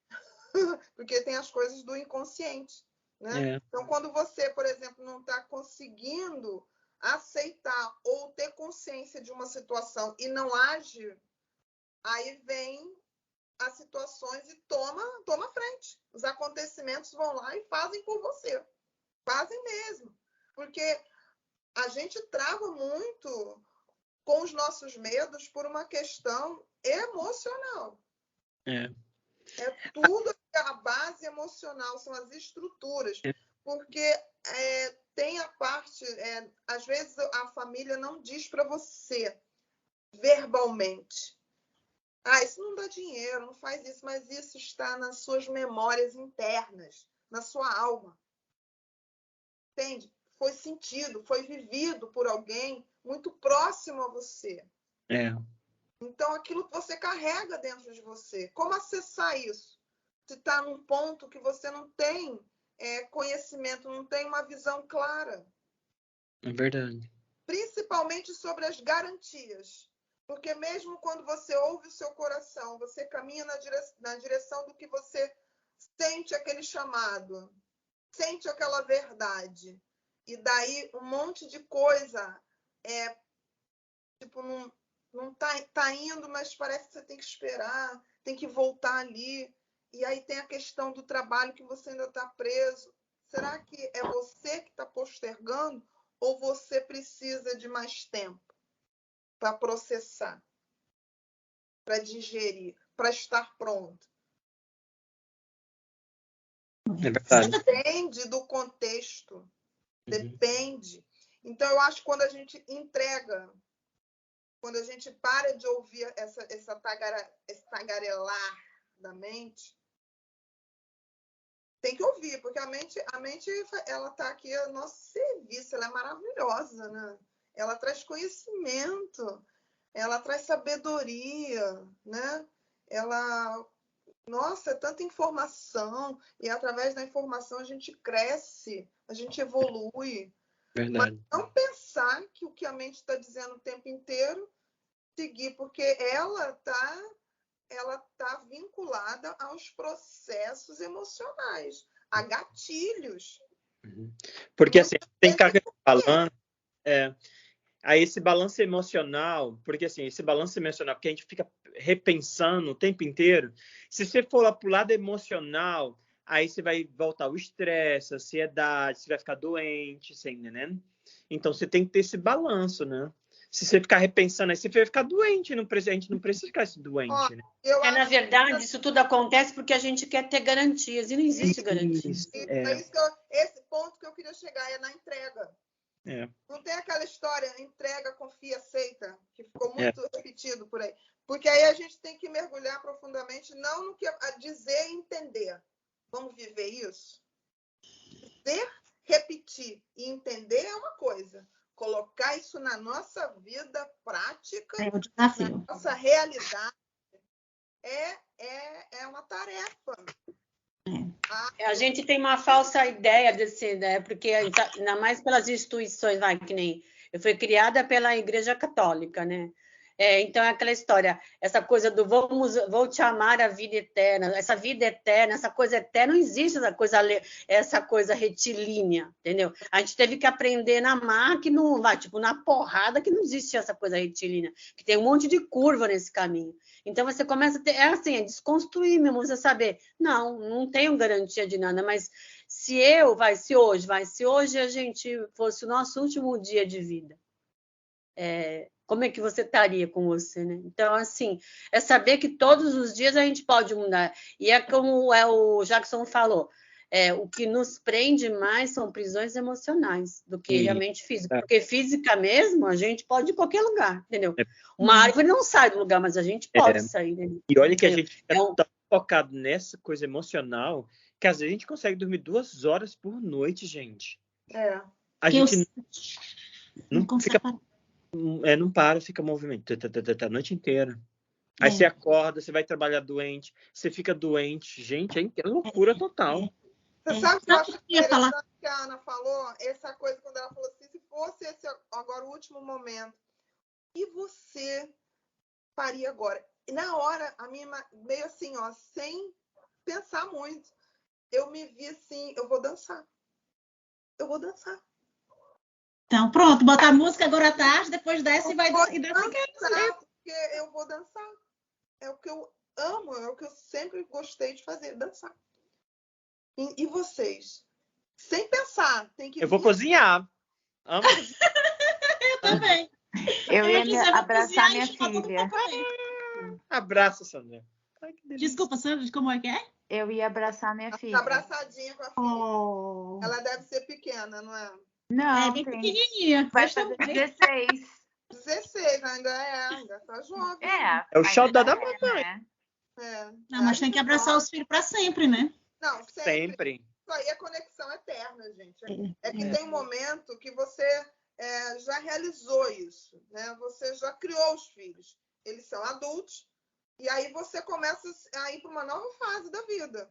Porque tem as coisas do inconsciente, né? Então, quando você, por exemplo, não está conseguindo aceitar ou ter consciência de uma situação e não age, aí vem as situações e toma frente. Os acontecimentos vão lá e fazem por você. Fazem mesmo. porque a gente trava muito com os nossos medos por uma questão emocional. É tudo a base emocional, são as estruturas. Porque tem a parte, às vezes a família não diz para você verbalmente. Isso não dá dinheiro, não faz isso, mas isso está nas suas memórias internas, na sua alma. Entende? Foi sentido, foi vivido por alguém muito próximo a você. Então, aquilo que você carrega dentro de você. Como acessar isso? Se está num ponto que você não tem conhecimento, não tem uma visão clara. É verdade. Principalmente sobre as garantias. Porque mesmo quando você ouve o seu coração, você caminha na direção do que você sente aquele chamado, sente aquela verdade. E daí um monte de coisa não tá indo, mas parece que você tem que esperar, tem que voltar ali. E aí tem a questão do trabalho que você ainda está preso. Será que é você que está postergando ou você precisa de mais tempo para processar, para digerir, para estar pronto? É verdade. Depende do contexto. Depende. Então, eu acho que quando a gente entrega, quando a gente para de ouvir esse tagarelar da mente, tem que ouvir, porque a mente ela está aqui a nosso serviço, ela é maravilhosa, né? Ela traz conhecimento, ela traz sabedoria, né? Nossa, é tanta informação, e através da informação a gente cresce, a gente evolui. Verdade. Mas não pensar que o que a mente está dizendo o tempo inteiro, seguir, porque ela tá vinculada aos processos emocionais, a gatilhos. Porque assim, tem carga de balanço, aí esse balanço emocional, porque assim, esse balanço emocional, porque a gente fica repensando o tempo inteiro, se você for lá pro lado emocional, aí você vai voltar o estresse, a ansiedade, você vai ficar doente, você entendeu? Então você tem que ter esse balanço, né? Se você ficar repensando, aí você vai ficar doente, a gente não precisa ficar doente, né? Na verdade, isso tudo acontece porque a gente quer ter garantias, e não existe garantia. Esse ponto que eu queria chegar é na entrega. Não tem aquela história, entrega, confia, aceita, que ficou muito repetido por aí. Porque aí a gente tem que mergulhar profundamente, não no que dizer e entender. Vamos viver isso? Dizer, repetir e entender é uma coisa. Colocar isso na nossa vida prática, na nossa realidade, é uma tarefa. A gente tem uma falsa ideia desse, né? Porque ainda mais pelas instituições, que nem eu fui criada pela Igreja Católica, né? Então é aquela história, essa coisa do vou te amar a vida eterna, essa vida eterna, essa coisa eterna, não existe essa coisa retilínea, entendeu? A gente teve que aprender na máquina, na porrada, que não existe essa coisa retilínea, que tem um monte de curva nesse caminho. Então você começa a ter, é desconstruir mesmo, você saber, não tenho garantia de nada, mas se hoje a gente fosse o nosso último dia de vida, como é que você estaria com você, né? Então, assim, é saber que todos os dias a gente pode mudar. E é como o Jackson falou, o que nos prende mais são prisões emocionais do que realmente física. Porque física mesmo, a gente pode ir em qualquer lugar, entendeu? Uma árvore não sai do lugar, mas a gente pode sair. Entendeu? E olha que a gente fica tão focado nessa coisa emocional que às vezes a gente consegue dormir 2 horas por noite, gente. A gente não fica... não para, fica movimento a noite inteira. Aí você acorda, você vai trabalhar doente, você fica doente. Gente, é loucura total. Você sabe o que eu acho interessante que a Ana falou? Essa coisa, quando ela falou assim, se fosse esse agora o último momento, e você faria agora? E na hora, a minha meio assim, sem pensar muito, eu me vi assim, eu vou dançar. Então, pronto, botar a música agora à tarde, depois desce e vai dançar. Porque eu vou dançar. É o que eu amo, é o que eu sempre gostei de fazer, dançar. E vocês? Sem pensar, tem que... Eu vou cozinhar. Amo. Eu também. Eu ia precisava abraçar cozinhar e minha chamar todo mundo filha. pra comer. Abraço, Sandra. Ai, que delícia. Desculpa, Sandra, como é que é? Eu ia abraçar minha Tá filha. abraçadinha com a filha. Oh. Ela deve ser pequena, não é? É Não, bem tem. pequenininha. Vai Deixa eu fazer ver. 16. 16, ainda tá jovem. É o xodó da ainda mamãe. né? É. Não, mas tem que abraçar os filhos para sempre, né? Não, Sempre. Isso aí é conexão eterna, gente. É que É. tem um momento que você já realizou isso, né? Você já criou os filhos. Eles são adultos. E aí você começa a ir para uma nova fase da vida,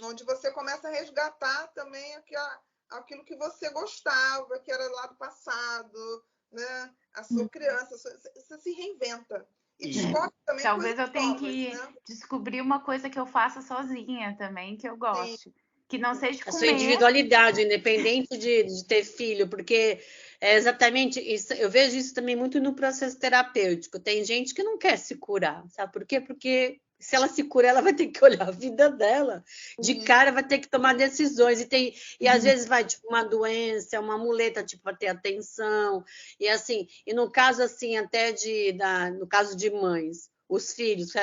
onde você começa a resgatar também aquilo que você gostava, que era lá do passado, né? A sua criança, você se reinventa. E descobre também Talvez coisas eu tenha novas, que né? descobrir uma coisa que eu faça sozinha também, que eu goste. Que não seja A comer. sua individualidade, independente de ter filho, porque é exatamente isso. Eu vejo isso também muito no processo terapêutico. Tem gente que não quer se curar, sabe por quê? Porque se ela se cura, ela vai ter que olhar a vida dela. De cara, vai ter que tomar decisões. E às vezes vai, tipo, uma doença, uma muleta, tipo, para ter atenção. E assim, e no caso, assim, até no caso de mães, os filhos,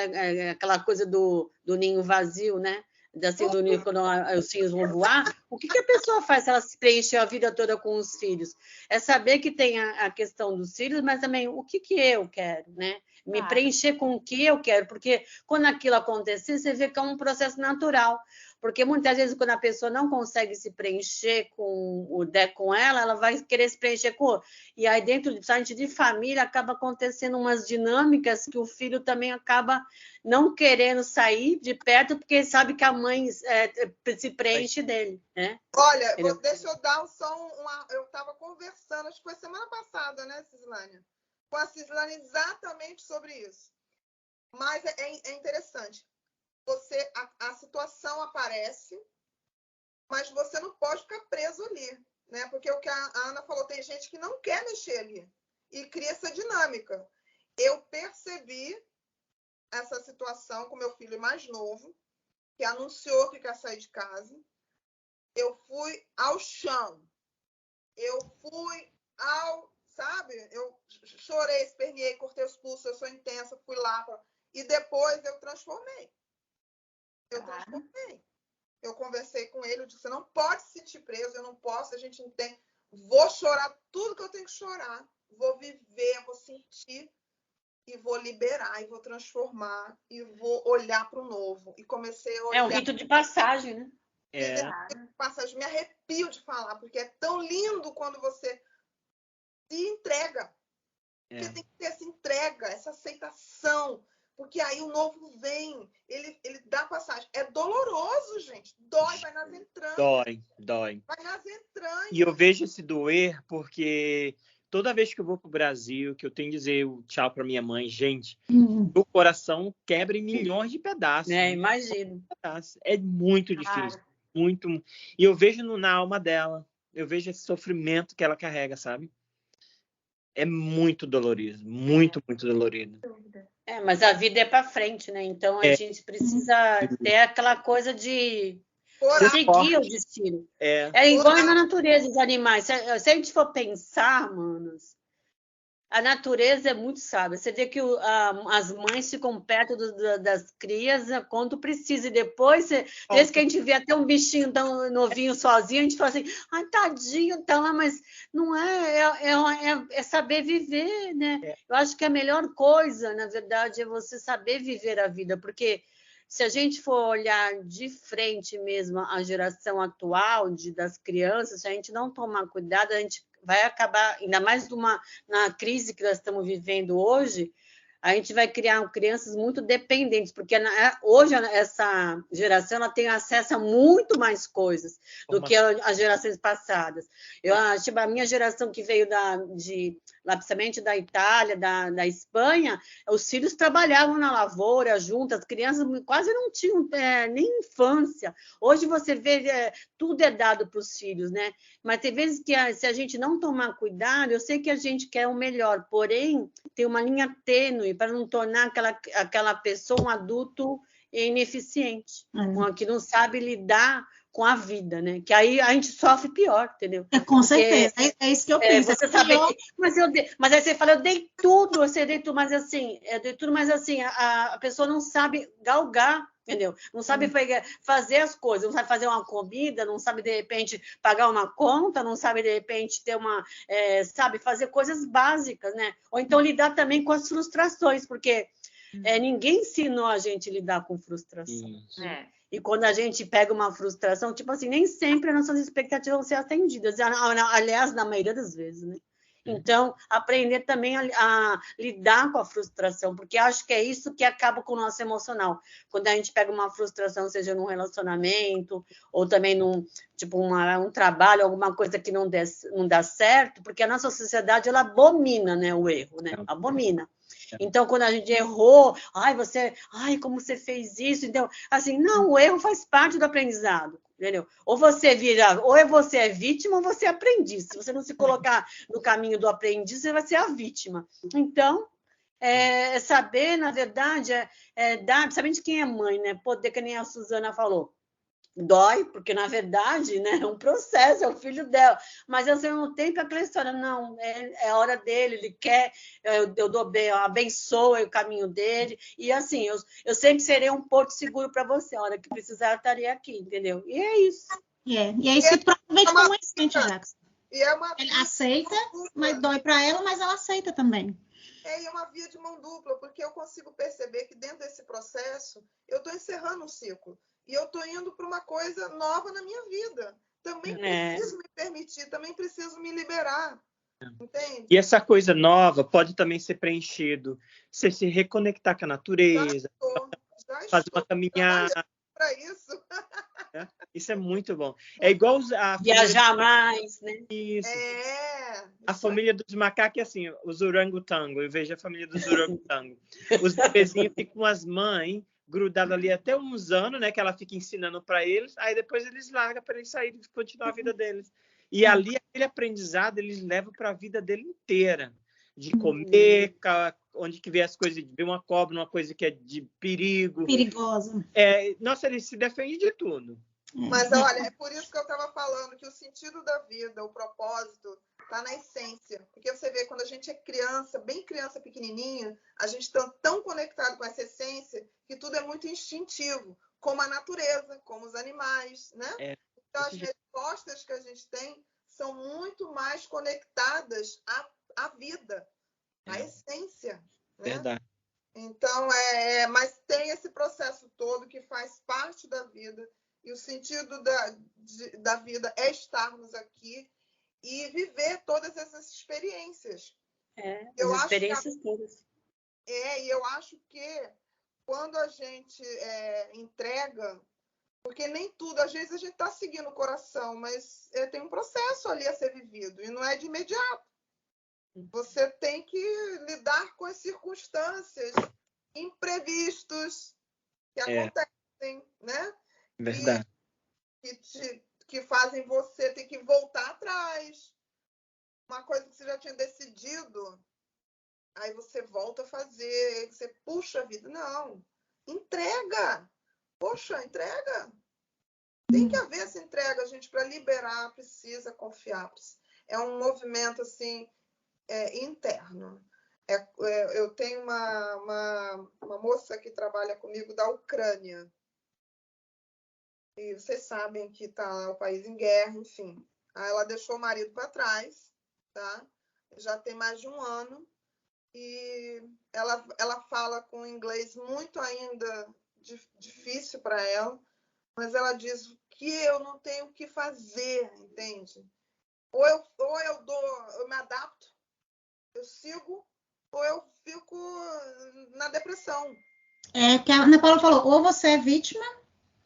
aquela coisa do ninho vazio, né? Da síndrome quando os filhos vão voar, o que a pessoa faz se ela se preencher a vida toda com os filhos? É saber que tem a questão dos filhos, mas também o que eu quero, né? Me preencher com o que eu quero, porque quando aquilo acontecer, você vê que é um processo natural. Porque muitas vezes, quando a pessoa não consegue se preencher com ela vai querer se preencher com o outro. E aí, dentro de família, acaba acontecendo umas dinâmicas que o filho também acaba não querendo sair de perto, porque sabe que a mãe se preenche dele, né? Olha, deixa eu dar eu estava conversando, acho que foi semana passada, né, Cislânia? Com a Cislânia exatamente sobre isso. Mas é interessante. A situação aparece, mas você não pode ficar preso ali, né? Porque o que a Ana falou, tem gente que não quer mexer ali e cria essa dinâmica. Eu percebi essa situação com meu filho mais novo, que anunciou que quer sair de casa. Eu fui ao chão. Eu fui sabe? Eu chorei, esperneei, cortei os pulsos, eu sou intensa, fui lá. E depois eu transformei. Eu conversei com ele, eu disse, você não pode se sentir preso, eu não posso, a gente não tem. Vou chorar tudo que eu tenho que chorar. Vou viver, vou sentir. E vou liberar, e vou transformar, e vou olhar para o novo. E comecei a olhar. É um rito de passagem, né? Passagem, me arrepio de falar, porque é tão lindo quando você se entrega. Porque tem que ter essa entrega, essa aceitação. Porque aí o novo vem, ele dá passagem. É doloroso, gente. Dói, vai nas entranhas. Dói. Vai nas entranhas. E eu vejo esse doer porque toda vez que eu vou pro Brasil, que eu tenho que dizer o tchau para minha mãe, gente, o coração quebra em milhões de pedaços. Imagino. É muito difícil. Muito. E eu vejo na alma dela, eu vejo esse sofrimento que ela carrega, sabe? É muito dolorido, muito dolorido. Mas a vida é para frente, né? Então a gente precisa ter aquela coisa de seguir o destino. É igual na natureza dos animais. Se a gente for pensar, manos, a natureza é muito sábia. Você vê que as mães ficam perto das crias quando precisa. E depois, desde que a gente vê até um bichinho tão novinho sozinho, a gente fala assim, ai, tadinho, tá lá, mas não é saber viver, né? Eu acho que a melhor coisa, na verdade, é você saber viver a vida, porque se a gente for olhar de frente mesmo a geração atual das crianças, se a gente não tomar cuidado, a gente vai acabar, ainda mais na crise que nós estamos vivendo hoje, a gente vai criar crianças muito dependentes, porque hoje essa geração ela tem acesso a muito mais coisas do que as gerações passadas. Tipo, a minha geração que veio principalmente da Itália, da Espanha, os filhos trabalhavam na lavoura junto, as crianças quase não tinham nem infância. Hoje você vê, tudo é dado para os filhos, né? Mas tem vezes que se a gente não tomar cuidado, eu sei que a gente quer o melhor, porém tem uma linha tênue para não tornar aquela pessoa um adulto ineficiente, que não sabe lidar com a vida, né? Que aí a gente sofre pior, entendeu? Com certeza, é isso que eu penso. Você sabe mas aí você fala, eu dei tudo, mas assim, a pessoa não sabe galgar, entendeu? Não sabe fazer as coisas, não sabe fazer uma comida, não sabe, de repente, pagar uma conta, não sabe, de repente, ter sabe, fazer coisas básicas, né? Ou então lidar também com as frustrações, porque ninguém ensinou a gente a lidar com frustração. E quando a gente pega uma frustração, tipo assim, nem sempre as nossas expectativas vão ser atendidas. Aliás, na maioria das vezes, né? Então, aprender também a lidar com a frustração, porque acho que é isso que acaba com o nosso emocional. Quando a gente pega uma frustração, seja num relacionamento, ou também num trabalho, alguma coisa que não dá certo, porque a nossa sociedade, ela abomina, né, o erro, né? Abomina. Então, quando a gente errou, como você fez isso? Então, assim, não, o erro faz parte do aprendizado, entendeu? Ou você é vítima ou você é aprendiz. Se você não se colocar no caminho do aprendiz, você vai ser a vítima. Então, saber, na verdade, dar, principalmente quem é mãe, né? Poder, que nem a Suzana falou. Dói, porque na verdade, né, é um processo, é o filho dela, mas ao mesmo tempo aquela história, não, é a hora dele, ele quer, eu dou bem, eu abençoo o caminho dele, e assim, eu sempre serei um porto seguro para você, a hora que precisar eu estarei aqui, entendeu? E é isso. E é isso que provavelmente como sente, Jackson. Ele aceita, mas dói para ela, mas ela aceita também. É uma via de mão dupla, porque eu consigo perceber que dentro desse processo eu estou encerrando um ciclo. E eu estou indo para uma coisa nova na minha vida. Também preciso me permitir, também preciso me liberar. Entende? E essa coisa nova pode também ser preenchido. Você se reconectar com a natureza. Já fazer uma caminhada. Para isso. Isso é muito bom. É igual viajar mais, né? Isso. A família dos macacos é assim, os orangotango. Eu vejo a família dos orangotango. Os bebezinhos ficam com as mães grudado ali até uns anos, né, que ela fica ensinando para eles, aí depois eles largam para eles saírem e continuar a vida deles. E ali, aquele aprendizado, eles levam para a vida dele inteira. De comer, onde que vê as coisas, de ver uma cobra, uma coisa que é de perigo. Perigosa. Nossa, eles se defendem de tudo. Mas, olha, é por isso que eu estava falando que o sentido da vida, o propósito, está na essência. Porque você vê, quando a gente é criança, bem criança pequenininha, a gente está tão conectado com essa essência que tudo é muito instintivo, como a natureza, como os animais, né? Então, as respostas que a gente tem são muito mais conectadas à vida, à essência. Né? Verdade. Então, mas tem esse processo todo que faz parte da vida. E o sentido da vida é estarmos aqui e viver todas essas experiências. Experiências todas. E eu acho que quando a gente entrega, porque nem tudo, às vezes a gente está seguindo o coração, mas tem um processo ali a ser vivido e não é de imediato. Você tem que lidar com as circunstâncias imprevistos que acontecem, né? Verdade. Que fazem você ter que voltar atrás. Uma coisa que você já tinha decidido, aí você volta a fazer, aí você puxa a vida. Não, entrega. Poxa, entrega. Tem que haver essa entrega, gente, para liberar, precisa confiar. É um movimento, assim, interno. Eu tenho uma moça que trabalha comigo da Ucrânia. E vocês sabem que está o país em guerra, enfim. Aí ela deixou o marido para trás, tá? Já tem mais de um ano. E ela fala com inglês muito ainda difícil para ela, mas ela diz que eu não tenho o que fazer, entende? Ou eu me adapto, eu sigo, ou eu fico na depressão. Que a Ana Paula falou, ou você é vítima,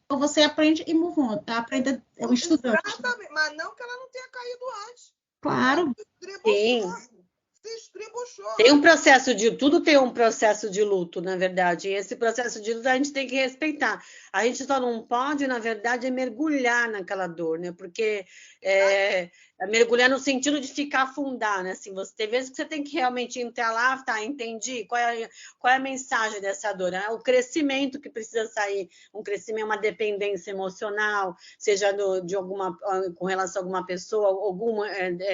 ou você aprende e move on, tá? Aprenda o estudante. Exatamente, mas não que ela não tenha caído antes. Claro. Se estribuchou. Tudo tem um processo de luto, na verdade. E esse processo de luto a gente tem que respeitar. A gente só não pode, na verdade, mergulhar naquela dor, né? Porque mergulhar no sentido de ficar afundar, né? Assim, tem vezes que você tem que realmente entrar lá, tá, entendi, qual é a mensagem dessa dor, né? O crescimento que precisa sair, um crescimento, uma dependência emocional, seja com relação a alguma pessoa, alguma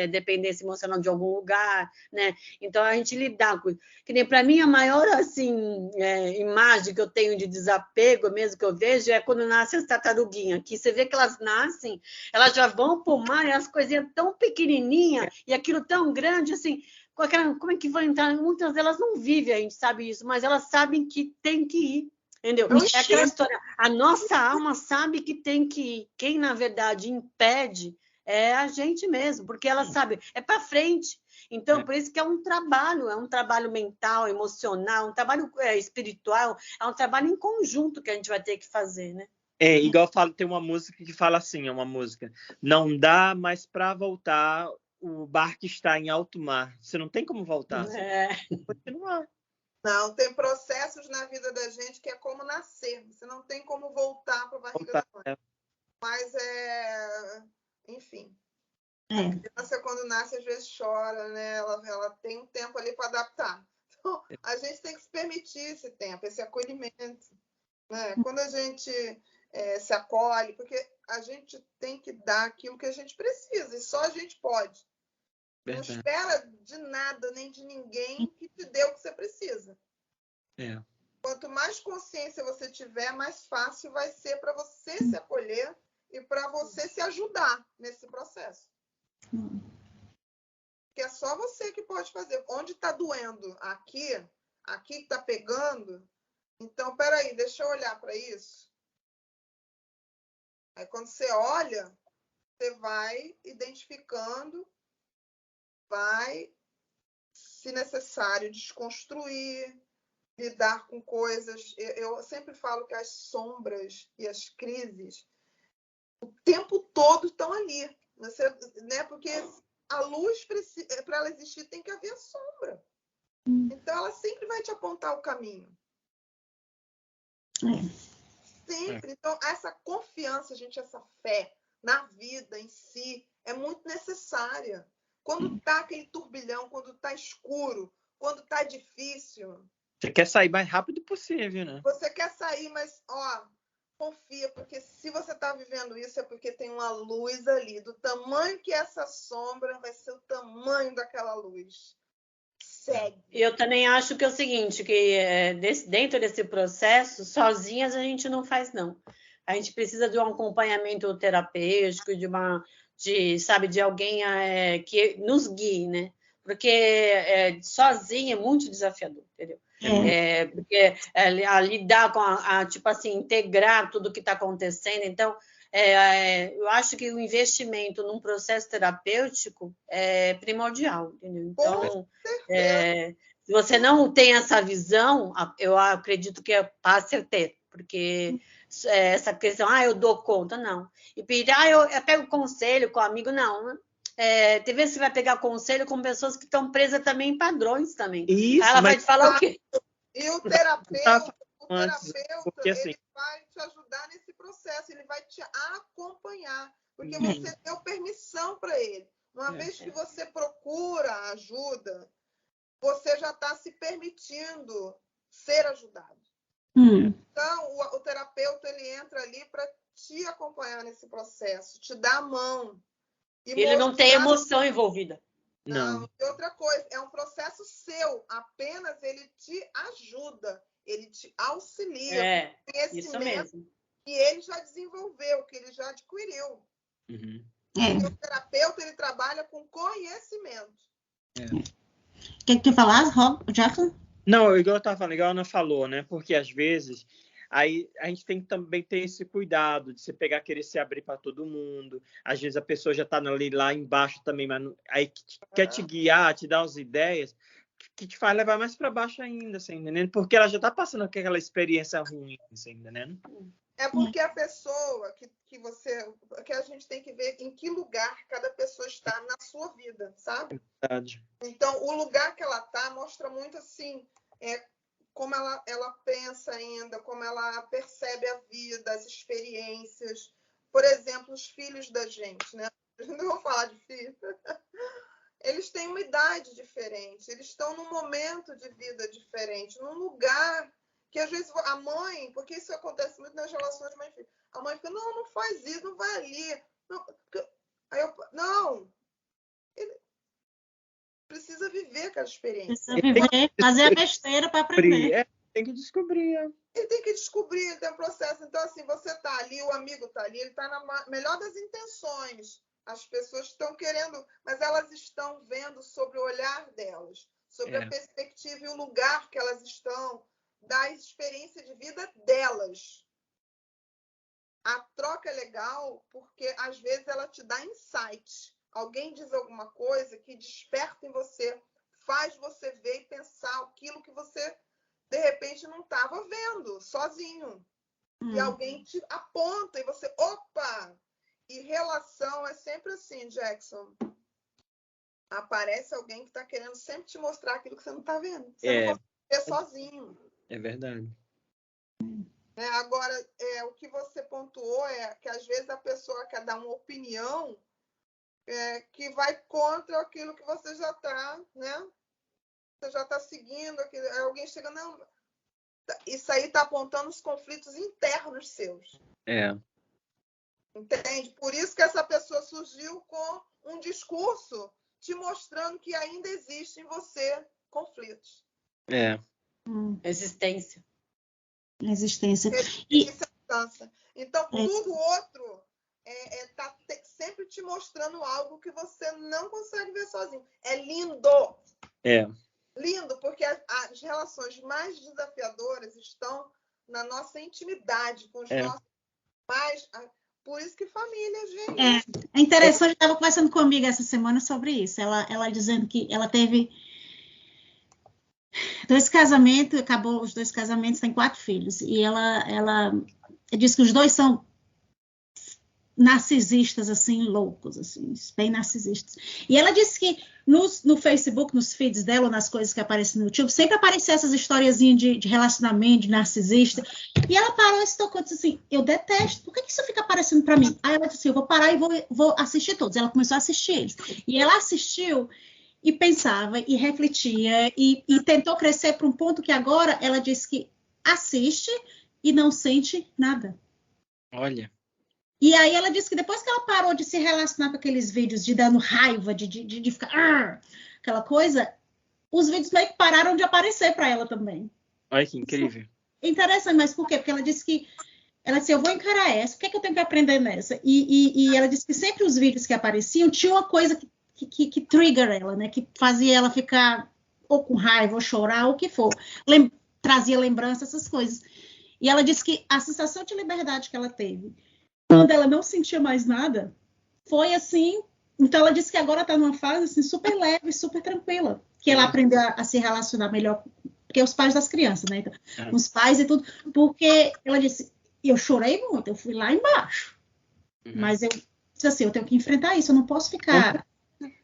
dependência emocional de algum lugar, né? Então, a gente lidar com isso. Que nem para mim, a maior, assim, imagem que eu tenho de desapego mesmo que eu vejo é quando nascem as tartaruguinhas, que você vê que elas nascem, elas já vão pro mar, e as coisinhas tão pequenininhas e aquilo tão grande, assim, como é que vão entrar? Muitas delas não vivem, a gente sabe isso, mas elas sabem que tem que ir, entendeu? É aquela história, a nossa alma sabe que tem que ir. Quem, na verdade, impede é a gente mesmo, porque ela sabe, é para frente. Então, por isso que é um trabalho mental, emocional, um trabalho espiritual, é um trabalho em conjunto que a gente vai ter que fazer, né? Igual tem uma música que fala assim, é uma música, não dá mais para voltar, o barco está em alto mar, você não tem como voltar, continuar. Não, tem processos na vida da gente que é como nascer, você não tem como voltar para a barriga da mãe. Mas enfim, a criança quando nasce às vezes chora, né? Ela tem um tempo ali para adaptar. Então, a gente tem que se permitir esse tempo, esse acolhimento, né? Quando a gente se acolhe, porque a gente tem que dar aquilo que a gente precisa, e só a gente pode. Verdade. Não espera de nada, nem de ninguém que te dê o que você precisa. Quanto mais consciência você tiver, mais fácil vai ser para você se acolher e para você se ajudar nesse processo. Porque é só você que pode fazer. Onde está doendo? Aqui que está pegando. Então, peraí, deixa eu olhar para isso. Aí, quando você olha, você vai identificando, vai, se necessário, desconstruir, lidar com coisas. Eu sempre falo que as sombras e as crises o tempo todo estão ali. Né? Porque a luz, para ela existir, tem que haver sombra. Então, ela sempre vai te apontar o caminho. Sempre. Então, essa confiança, gente, essa fé na vida em si é muito necessária. Quando tá aquele turbilhão, quando tá escuro, quando tá difícil. Você quer sair mais rápido possível, né? Você quer sair, mas, confia, porque se você tá vivendo isso é porque tem uma luz ali. Do tamanho que essa sombra vai ser o tamanho daquela luz. Segue. Eu também acho que é o seguinte, que dentro desse processo, sozinhas a gente não faz, não. A gente precisa de um acompanhamento terapêutico, de alguém que nos guie, né? Porque sozinha é muito desafiador, entendeu? Porque lidar com tipo assim, integrar tudo que está acontecendo. Então, eu acho que o investimento num processo terapêutico é primordial, entendeu? Então, se você não tem essa visão, eu acredito que passe a ter, porque essa questão, eu dou conta, não. E pedir, eu pego conselho com amigo, não. Tem vezes que você vai pegar conselho com pessoas que estão presas também em padrões também. Isso, aí ela vai te falar o quê? E o terapeuta, porque, assim, ele vai te ajudar nesse processo, ele vai te acompanhar, porque você deu permissão para ele. Uma vez que você procura ajuda, você já está se permitindo ser ajudado. Então, o terapeuta ele entra ali para te acompanhar nesse processo, te dar a mão. Ele não tem emoção envolvida. Não. E outra coisa, é um processo seu, apenas ele te ajuda, ele te auxilia com conhecimento que ele já desenvolveu, que ele já adquiriu. Porque o terapeuta ele trabalha com conhecimento. Quer falar, Jackson? Não, igual eu estava falando, igual a Ana falou, né? Porque às vezes aí a gente tem que também ter esse cuidado de você pegar, querer se abrir para todo mundo. Às vezes a pessoa já está lá embaixo também, mas aí quer te guiar, te dar as ideias que te faz levar mais para baixo ainda, você entendendo? Porque ela já está passando aquela experiência ruim, você entendendo? É porque a pessoa que a gente tem que ver em que lugar cada pessoa está na sua vida, sabe? Verdade. Então, o lugar que ela está mostra muito assim, como ela pensa ainda, como ela percebe a vida, as experiências. Por exemplo, os filhos da gente, né? Não vou falar de filho. Eles têm uma idade diferente, eles estão num momento de vida diferente, num lugar que às vezes a mãe, porque isso acontece muito nas relações mãe-filho, a mãe fica, não faz isso, não vai ali. Não, ele precisa viver aquela experiência. Precisa viver, fazer a besteira para aprender. Tem que descobrir. Ele tem que descobrir, ele tem um processo. Então, assim, você está ali, o amigo está ali, ele está na melhor das intenções. As pessoas estão querendo, mas elas estão vendo sobre o olhar delas, sobre a perspectiva e o lugar que elas estão, da experiência de vida delas. A troca é legal porque, às vezes, ela te dá insight. Alguém diz alguma coisa que desperta em você, faz você ver e pensar aquilo que você, de repente, não estava vendo, sozinho. E alguém te aponta e você, opa! E relação é sempre assim, Jackson. Aparece alguém que está querendo sempre te mostrar aquilo que você não está vendo. Você não consegue ver sozinho. É verdade. Agora, o que você pontuou é que às vezes a pessoa quer dar uma opinião que vai contra aquilo que você já está, né? Você já está seguindo. Alguém chega, não, isso aí está apontando os conflitos internos seus. Entende? Por isso que essa pessoa surgiu com um discurso te mostrando que ainda existe em você conflitos. Existência. Então, tudo outro está sempre te mostrando algo que você não consegue ver sozinho. É lindo. Lindo, porque as relações mais desafiadoras estão na nossa intimidade, com os nossos pais. Por isso que família, gente. É interessante, estava conversando comigo essa semana sobre isso. Ela dizendo que ela teve 2 casamentos, acabou os 2 casamentos, tem 4 filhos. E ela diz que os 2 são narcisistas, assim, loucos, assim, bem narcisistas. E ela disse que no Facebook, nos feeds dela, ou nas coisas que aparecem no YouTube, sempre apareciam essas historiazinhas de relacionamento, de narcisista. E ela parou e se tocou e disse assim, eu detesto, por que isso fica aparecendo para mim? Aí ela disse assim, eu vou parar e vou assistir todos. Ela começou a assistir eles. E ela assistiu e pensava, e refletia, e tentou crescer para um ponto que agora ela disse que assiste e não sente nada. Olha. E aí ela disse que depois que ela parou de se relacionar com aqueles vídeos de dando raiva, de ficar aquela coisa, os vídeos meio que pararam de aparecer para ela também. Olha que incrível. Interessante, mas por quê? Porque ela disse que eu vou encarar essa, o que é que eu tenho que aprender nessa? E ela disse que sempre os vídeos que apareciam tinha uma coisa que trigger ela, né? Que fazia ela ficar ou com raiva, ou chorar, ou o que for. Trazia lembrança, essas coisas. E ela disse que a sensação de liberdade que ela teve quando ela não sentia mais nada, foi assim. Então ela disse que agora está numa fase assim, super leve, super tranquila, que ela aprendeu a se relacionar melhor, porque os pais das crianças, né? Então, os pais e tudo, porque ela disse, eu chorei muito, eu fui lá embaixo, mas eu disse assim, eu tenho que enfrentar isso, eu não posso ficar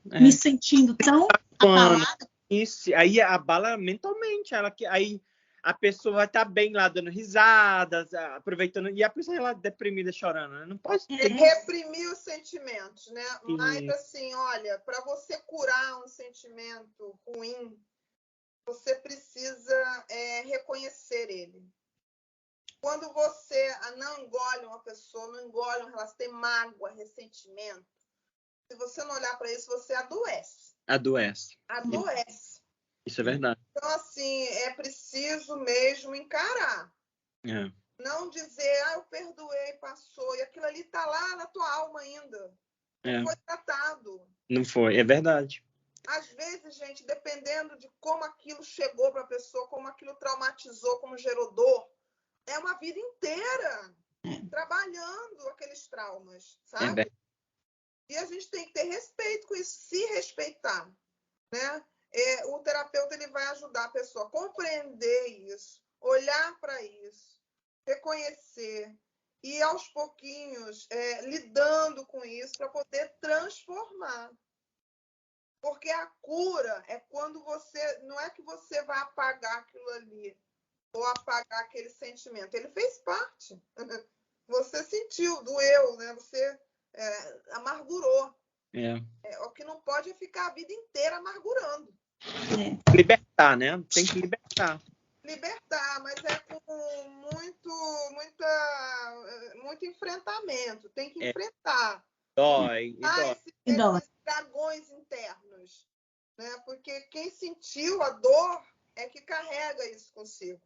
me sentindo tão abalada. Isso, aí abala mentalmente, aí a pessoa vai estar bem lá, dando risadas, aproveitando, e a pessoa ela deprimida, chorando, né? Não pode reprimir os sentimentos, né? Mas assim, olha, para você curar um sentimento ruim, você precisa reconhecer ele. Quando você não engole uma pessoa, não engole um relacionamento, tem mágoa, ressentimento, se você não olhar para isso, você adoece. Adoece. Isso é verdade. Então, assim, é preciso mesmo encarar. Não dizer, eu perdoei, passou, e aquilo ali está lá na tua alma ainda. Não foi tratado. Não foi, é verdade. Às vezes, gente, dependendo de como aquilo chegou para a pessoa, como aquilo traumatizou, como gerou dor, é uma vida inteira trabalhando aqueles traumas, sabe? E a gente tem que ter respeito com isso, se respeitar, né? O terapeuta ele vai ajudar a pessoa a compreender isso, olhar para isso, reconhecer e aos pouquinhos lidando com isso para poder transformar. Porque a cura é quando você, não é que você vai apagar aquilo ali, ou apagar aquele sentimento. Ele fez parte. Você sentiu, doeu, né? Você amargurou. O que não pode é ficar a vida inteira amargurando. Libertar, né? Tem que libertar. Libertar, mas é com muito enfrentamento. Tem que enfrentar. Dói. Esses dragões internos. Né? Porque quem sentiu a dor é que carrega isso consigo.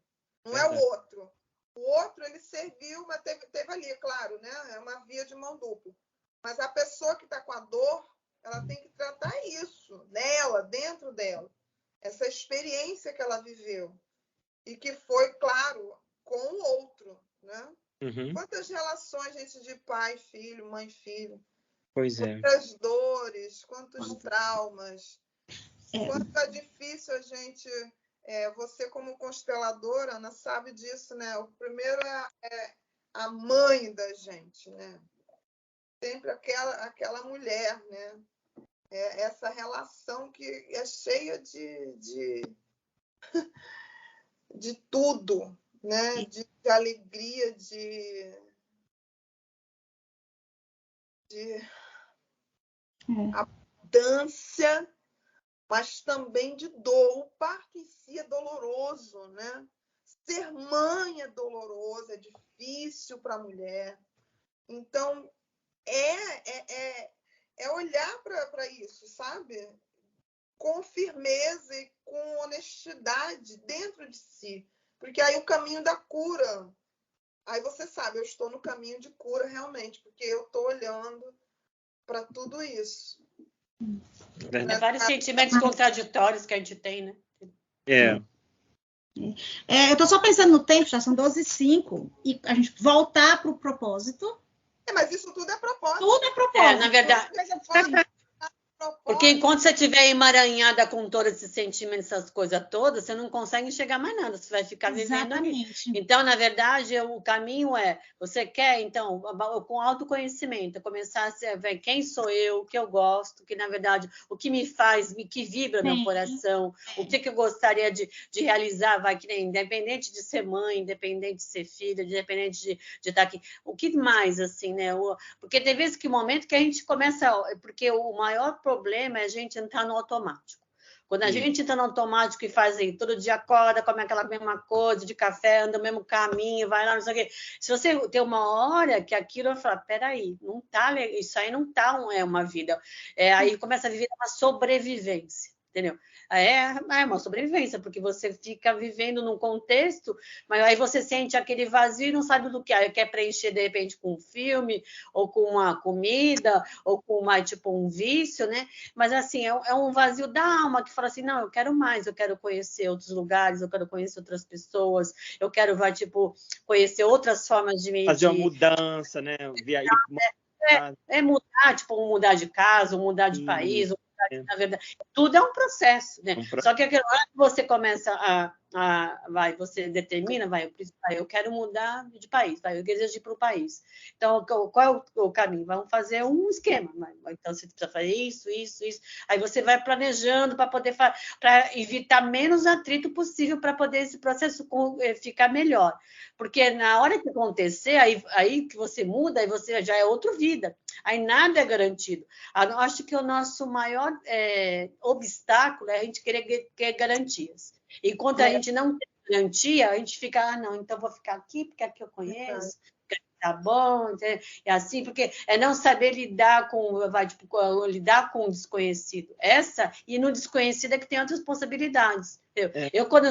Não é o outro. O outro, ele serviu, mas teve ali, claro, né? É uma via de mão dupla. Mas a pessoa que está com a dor, ela tem que tratar isso nela, dentro dela. Essa experiência que ela viveu. E que foi, claro, com o outro, né? Quantas relações, gente, de pai, filho, mãe, filho. Pois quantas dores, quantos traumas. Quanto é difícil a gente... você, como consteladora, Ana, sabe disso, né? O primeiro é a mãe da gente, né? Sempre aquela mulher, né? Essa relação que é cheia de tudo, né? De alegria, de abundância, mas também de dor. O parto em si é doloroso, né? Ser mãe é doloroso, é difícil para a mulher. Então, é olhar para isso, sabe? Com firmeza e com honestidade dentro de si. Porque aí o caminho da cura... Aí você sabe, eu estou no caminho de cura realmente, porque eu estou olhando para tudo isso. Vários sentimentos contraditórios que a gente tem, né? Eu estou só pensando no tempo, já são 12h05, e a gente voltar para o propósito. Mas isso tudo é propósito. Tudo é propósito. Na verdade. Porque enquanto você estiver emaranhada com todos esses sentimentos, essas coisas todas, você não consegue enxergar mais nada, você vai ficar vivendo ali. Então, na verdade, o caminho você quer, então, com autoconhecimento, começar a ver quem sou eu, o que eu gosto, que, na verdade, o que me faz, que vibra meu coração, o que eu gostaria de realizar, que nem independente de ser mãe, independente de ser filha, independente de estar aqui. O que mais, assim, né? Porque tem vezes que o momento que a gente começa... Porque o maior problema é a gente entrar no automático. Quando a gente entra no automático e faz aí, todo dia acorda, come aquela mesma coisa de café, anda o mesmo caminho, vai lá, não sei o quê. Se você tem uma hora que aquilo vai falar, peraí, não tá, isso aí não tá uma vida. Aí começa a viver uma sobrevivência, entendeu? É uma sobrevivência, porque você fica vivendo num contexto, mas aí você sente aquele vazio e não sabe do que. Aí quer preencher, de repente, com um filme, ou com uma comida, ou com um vício, né? Mas, assim, é um vazio da alma que fala assim, não, eu quero mais, eu quero conhecer outros lugares, eu quero conhecer outras pessoas, eu quero, conhecer outras formas de... Fazer uma mudança, né? Mudar, mudar de casa, mudar de país, na verdade, tudo é um processo, né? Só que aquela hora que você começa você determina, eu quero mudar de país, eu desejo ir para o país. Então, qual é o caminho? Vamos fazer um esquema. Então, você precisa fazer isso. Aí você vai planejando para poder para evitar menos atrito possível para poder esse processo ficar melhor. Porque na hora que acontecer, aí que você muda, aí você já é outra vida. Aí nada é garantido. Eu acho que o nosso maior obstáculo é a gente querer garantias. Enquanto a gente não tem garantia, a gente fica, não, então vou ficar aqui, porque aqui eu conheço, porque aqui tá bom, é assim, porque é não saber lidar com o desconhecido. E no desconhecido é que tem outras possibilidades. Eu quando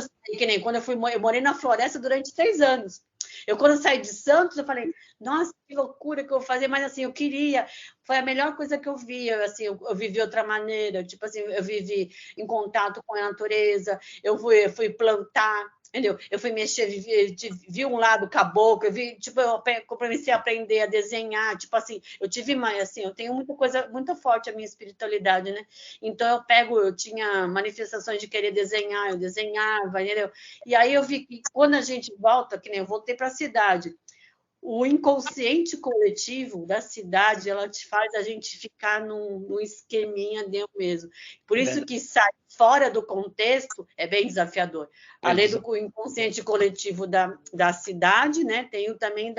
eu morei na floresta durante 3 anos. Quando eu saí de Santos, eu falei, nossa, que loucura que eu vou fazer, mas assim, eu queria, foi a melhor coisa que eu vi, eu vivi outra maneira, eu vivi em contato com a natureza, eu fui plantar, entendeu? Eu fui mexer, vi um lado caboclo, eu comecei a aprender a desenhar, eu tive mais, eu tenho muita coisa, muito forte a minha espiritualidade, né? Então eu tinha manifestações de querer desenhar, eu desenhava, entendeu? E aí eu vi que quando a gente volta, que nem eu voltei para a cidade, o inconsciente coletivo da cidade, ela te faz a gente ficar num esqueminha deu mesmo. Por isso que sai fora do contexto é bem desafiador. Além do inconsciente coletivo da cidade, né? Tem o também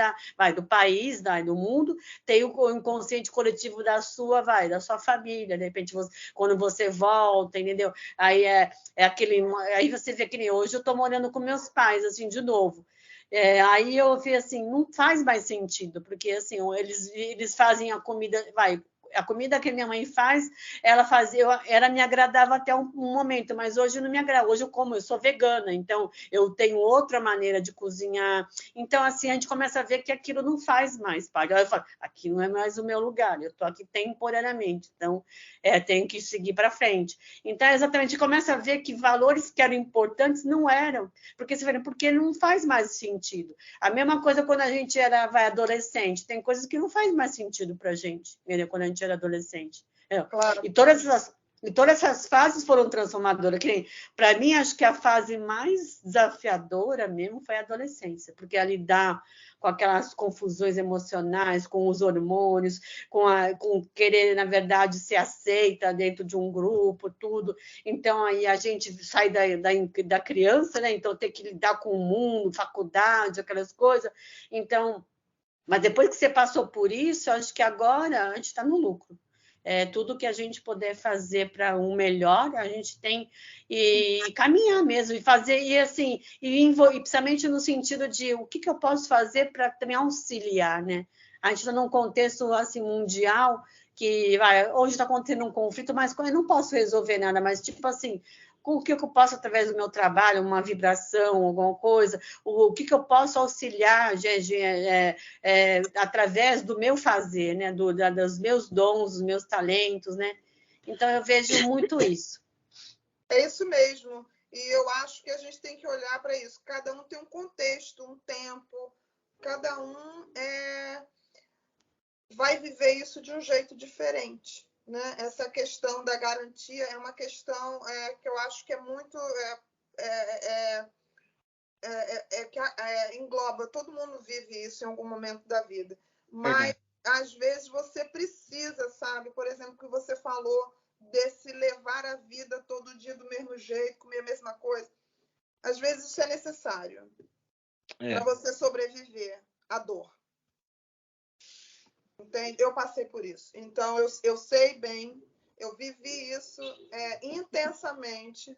do país, do mundo, tem o inconsciente coletivo da sua família. De repente, quando você volta, entendeu? Aí aí você vê que nem hoje eu estou morando com meus pais, assim, de novo. Aí eu vi assim, não faz mais sentido, porque assim, eles fazem a comida, a comida que minha mãe faz, ela me agradava até um momento, mas hoje não me agrada. Hoje eu sou vegana, então eu tenho outra maneira de cozinhar. Então, assim, a gente começa a ver que aquilo não faz mais parte. Aí eu falo, aqui não é mais o meu lugar, eu estou aqui temporariamente, então tenho que seguir para frente. Então, exatamente, começa a ver que valores que eram importantes não eram, porque não faz mais sentido. A mesma coisa quando a gente era adolescente, tem coisas que não faz mais sentido para a gente, entendeu? Quando a gente era adolescente. Claro. E todas essas fases foram transformadoras. Para mim, acho que a fase mais desafiadora mesmo foi a adolescência, porque é lidar com aquelas confusões emocionais, com os hormônios, com querer, na verdade, ser aceita dentro de um grupo, tudo. Então, aí a gente sai da criança, né? Então, tem que lidar com o mundo, faculdade, aquelas coisas. Então, mas depois que você passou por isso, acho que agora a gente está no lucro. Tudo que a gente puder fazer para um melhor, a gente tem e caminhar mesmo, e fazer, e assim, e principalmente no sentido de o que eu posso fazer para também auxiliar, né? A gente está num contexto assim, mundial que hoje está acontecendo um conflito, mas eu não posso resolver nada, mas tipo assim, com o que eu posso, através do meu trabalho, uma vibração, alguma coisa, o que eu posso auxiliar através do meu fazer, né? Dos meus dons, dos meus talentos, né? Então, eu vejo muito isso. É isso mesmo. E eu acho que a gente tem que olhar para isso. Cada um tem um contexto, um tempo. Cada um vai viver isso de um jeito diferente. Né? Essa questão da garantia é uma questão que eu acho que é muito... que engloba, todo mundo vive isso em algum momento da vida. Mas, às vezes, você precisa, sabe? Por exemplo, que você falou desse levar a vida todo dia do mesmo jeito, comer a mesma coisa. Às vezes, isso é necessário para você sobreviver à dor. Entende? Eu passei por isso. Então, eu sei bem, eu vivi isso intensamente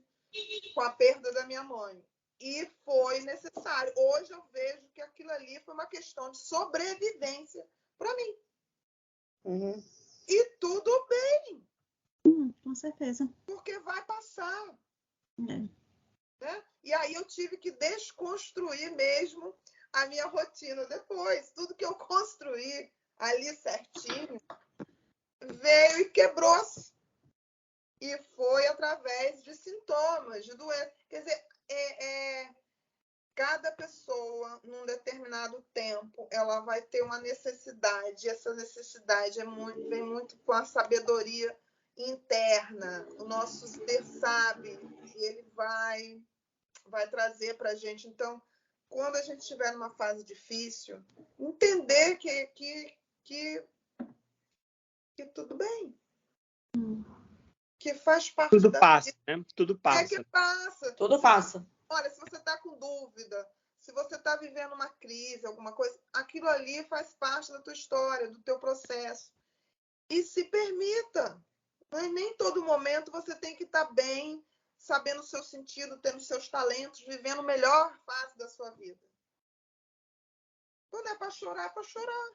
com a perda da minha mãe. E foi necessário. Hoje eu vejo que aquilo ali foi uma questão de sobrevivência para mim. Uhum. E tudo bem. Com certeza. Porque vai passar. Né? E aí eu tive que desconstruir mesmo a minha rotina depois. Tudo que eu construí ali certinho veio e quebrou-se. E foi através de sintomas, de doença. Quer dizer, cada pessoa, num determinado tempo, ela vai ter uma necessidade. Essa necessidade vem muito com a sabedoria interna. O nosso ser sabe e ele vai trazer para a gente. Então, quando a gente estiver numa fase difícil, entender que tudo bem. Que faz parte tudo da passa, vida. né? Tudo passa. Que passa. Tudo passa. Olha, se você está com dúvida, se você está vivendo uma crise, alguma coisa, aquilo ali faz parte da tua história, do teu processo. E se permita. Mas nem todo momento você tem que estar bem, sabendo o seu sentido, tendo seus talentos, vivendo a melhor fase da sua vida. Quando é para chorar, é para chorar.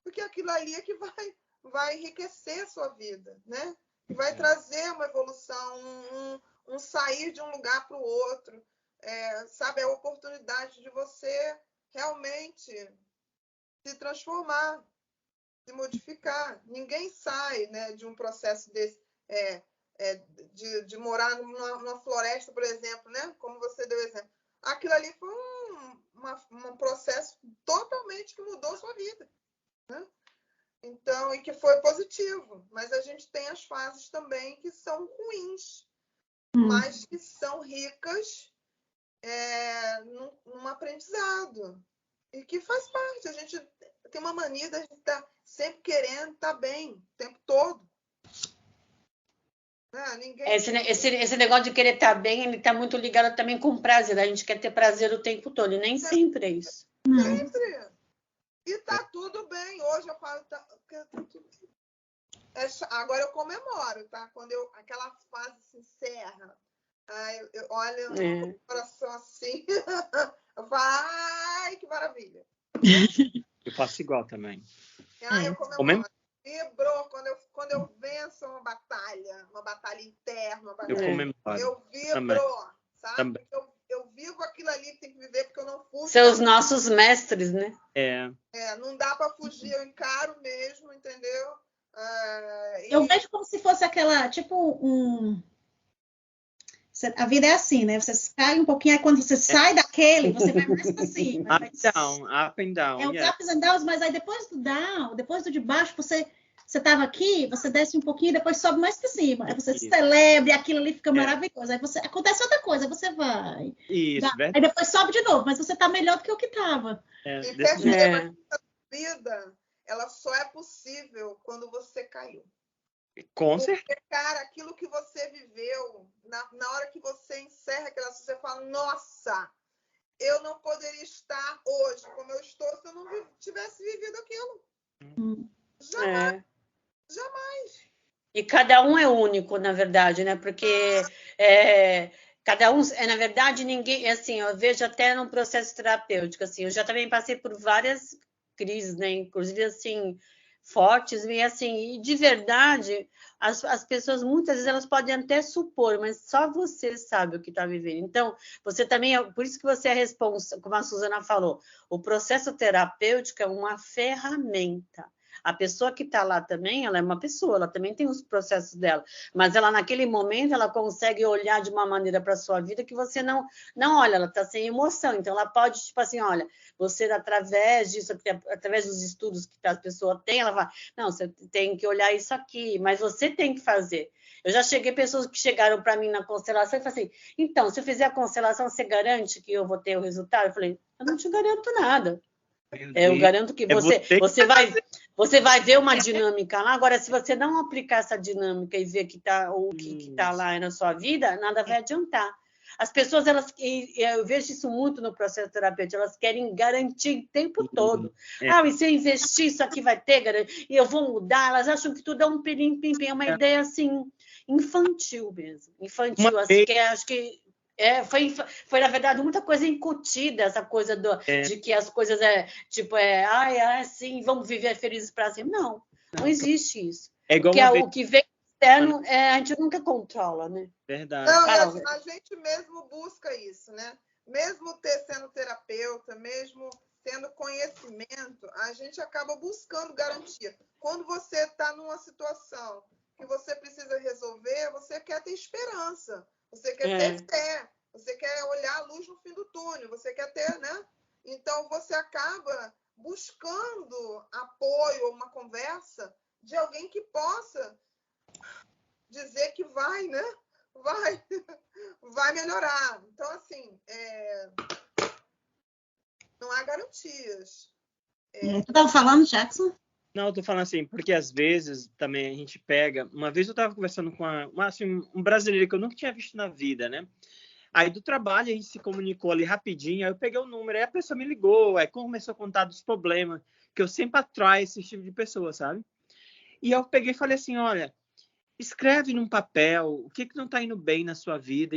Porque aquilo ali é que vai enriquecer a sua vida, né? E vai trazer uma evolução, um sair de um lugar para o outro. Sabe, a oportunidade de você realmente se transformar, se modificar. Ninguém sai, né, de um processo desse, de morar numa floresta, por exemplo, né? Como você deu exemplo. Aquilo ali foi um processo totalmente que mudou a sua vida, né? Então, e que foi positivo. Mas a gente tem as fases também que são ruins, mas que são ricas num aprendizado. E que faz parte. A gente tem uma mania de estar sempre querendo estar bem o tempo todo. Ninguém... Esse negócio de querer estar bem, ele está muito ligado também com prazer. A gente quer ter prazer o tempo todo, e nem sempre é isso. Sempre. E tá tudo bem. Hoje eu falo, tá tudo bem. Agora eu comemoro, tá? Quando aquela fase se encerra, eu olho no coração assim, eu falo, ai, que maravilha. Eu faço igual também. Eu comemoro. Vibrou quando eu venço uma batalha interna, eu comemoro. Eu vibro, sabe? Porque eu vivo aquilo ali que tem que viver, porque eu não fujo. São os nossos mestres, né? Não dá para fugir, eu encaro mesmo, entendeu? Eu vejo como se fosse aquela, tipo a vida é assim, né? Você cai um pouquinho, aí quando você sai daquele, você vai mais pra cima. Up and down. É os ups and downs, mas aí depois do down, depois do de baixo, você estava aqui, você desce um pouquinho e depois sobe mais para cima. Aí você celebra e aquilo ali fica maravilhoso. Aí acontece outra coisa, você vai. Isso, aí depois sobe de novo, mas você está melhor do que o que estava. E perceba que a vida, ela só é possível quando você caiu. Com certeza. Porque, cara, aquilo que você viveu, na hora que você encerra aquela você fala, nossa, eu não poderia estar hoje como eu estou se eu não tivesse vivido aquilo. Jamais. Jamais. E cada um é único, na verdade, né? Porque cada um, na verdade, ninguém, assim, eu vejo até num processo terapêutico, assim, eu já também passei por várias crises, né? Inclusive, assim, fortes, e assim, e de verdade, as pessoas, muitas vezes, elas podem até supor, mas só você sabe o que está vivendo. Então, você também, por isso que você é responsável, como a Suzana falou, o processo terapêutico é uma ferramenta. A pessoa que está lá também, ela é uma pessoa, ela também tem os processos dela, mas ela naquele momento, ela consegue olhar de uma maneira para a sua vida que você não olha, ela está sem emoção, então ela pode, tipo assim, olha, você através disso, através dos estudos que as pessoas têm, ela fala, não, você tem que olhar isso aqui, mas você tem que fazer. Eu já pessoas que chegaram para mim na constelação e falaram assim, então, se eu fizer a constelação, você garante que eu vou ter o resultado? Eu falei, eu não te garanto nada. Eu garanto que você vai ver uma dinâmica lá. Agora, se você não aplicar essa dinâmica e ver que o que está lá na sua vida, nada vai adiantar. As pessoas, eu vejo isso muito no processo terapêutico, elas querem garantir o tempo todo. E se eu investir, isso aqui vai ter garantia, e eu vou mudar. Elas acham que tudo é um pirim-pim-pim, é uma ideia assim, infantil mesmo. Infantil, assim, que acho que foi, na verdade, muita coisa incutida, essa coisa de que as coisas assim, vamos viver felizes para sempre. Não existe isso. O que vem externo, a gente nunca controla, né? Verdade. Não, a gente mesmo busca isso, né? Mesmo sendo terapeuta, mesmo tendo conhecimento, a gente acaba buscando garantia. Quando você está numa situação que você precisa resolver, você quer ter esperança. Você quer ter fé, você quer olhar a luz no fim do túnel, você quer ter, né? Então, você acaba buscando apoio ou uma conversa de alguém que possa dizer que vai, né? Vai melhorar. Então, assim, não há garantias. Tu estava falando, Jackson? Não, eu tô falando assim, porque às vezes também a gente pega... Uma vez eu tava conversando com um brasileiro que eu nunca tinha visto na vida, né? Aí do trabalho a gente se comunicou ali rapidinho, aí eu peguei o número, aí a pessoa me ligou, aí começou a contar dos problemas, que eu sempre atraio esse tipo de pessoa, sabe? E eu peguei e falei assim, olha, escreve num papel o que não tá indo bem na sua vida,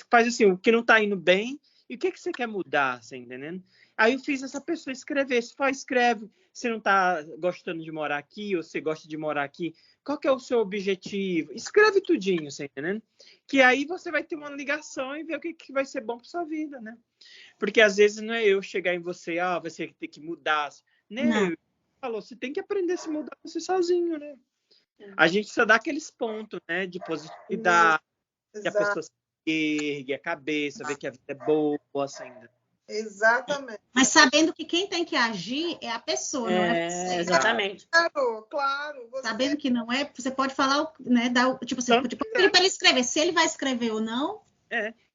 faz assim, o que não tá indo bem e o que você quer mudar, você entendendo? Aí eu fiz essa pessoa escrever, escreve, você não tá gostando de morar aqui, ou você gosta de morar aqui, qual que é o seu objetivo? Escreve tudinho, você entendendo? Que aí você vai ter uma ligação e ver o que vai ser bom para sua vida, né? Porque às vezes não é eu chegar em você, você tem que mudar, né? Eu falou, você tem que aprender a se mudar você sozinho, né? A gente só dá aqueles pontos, né? De positividade, que a pessoa se ergue a cabeça, ver que a vida é boa, assim, né? Exatamente. Mas sabendo que quem tem que agir é a pessoa, não é você. Exatamente. Claro. Sabendo que não é, você pode falar, né? Tipo assim, pode pedir para ele escrever. Se ele vai escrever ou não,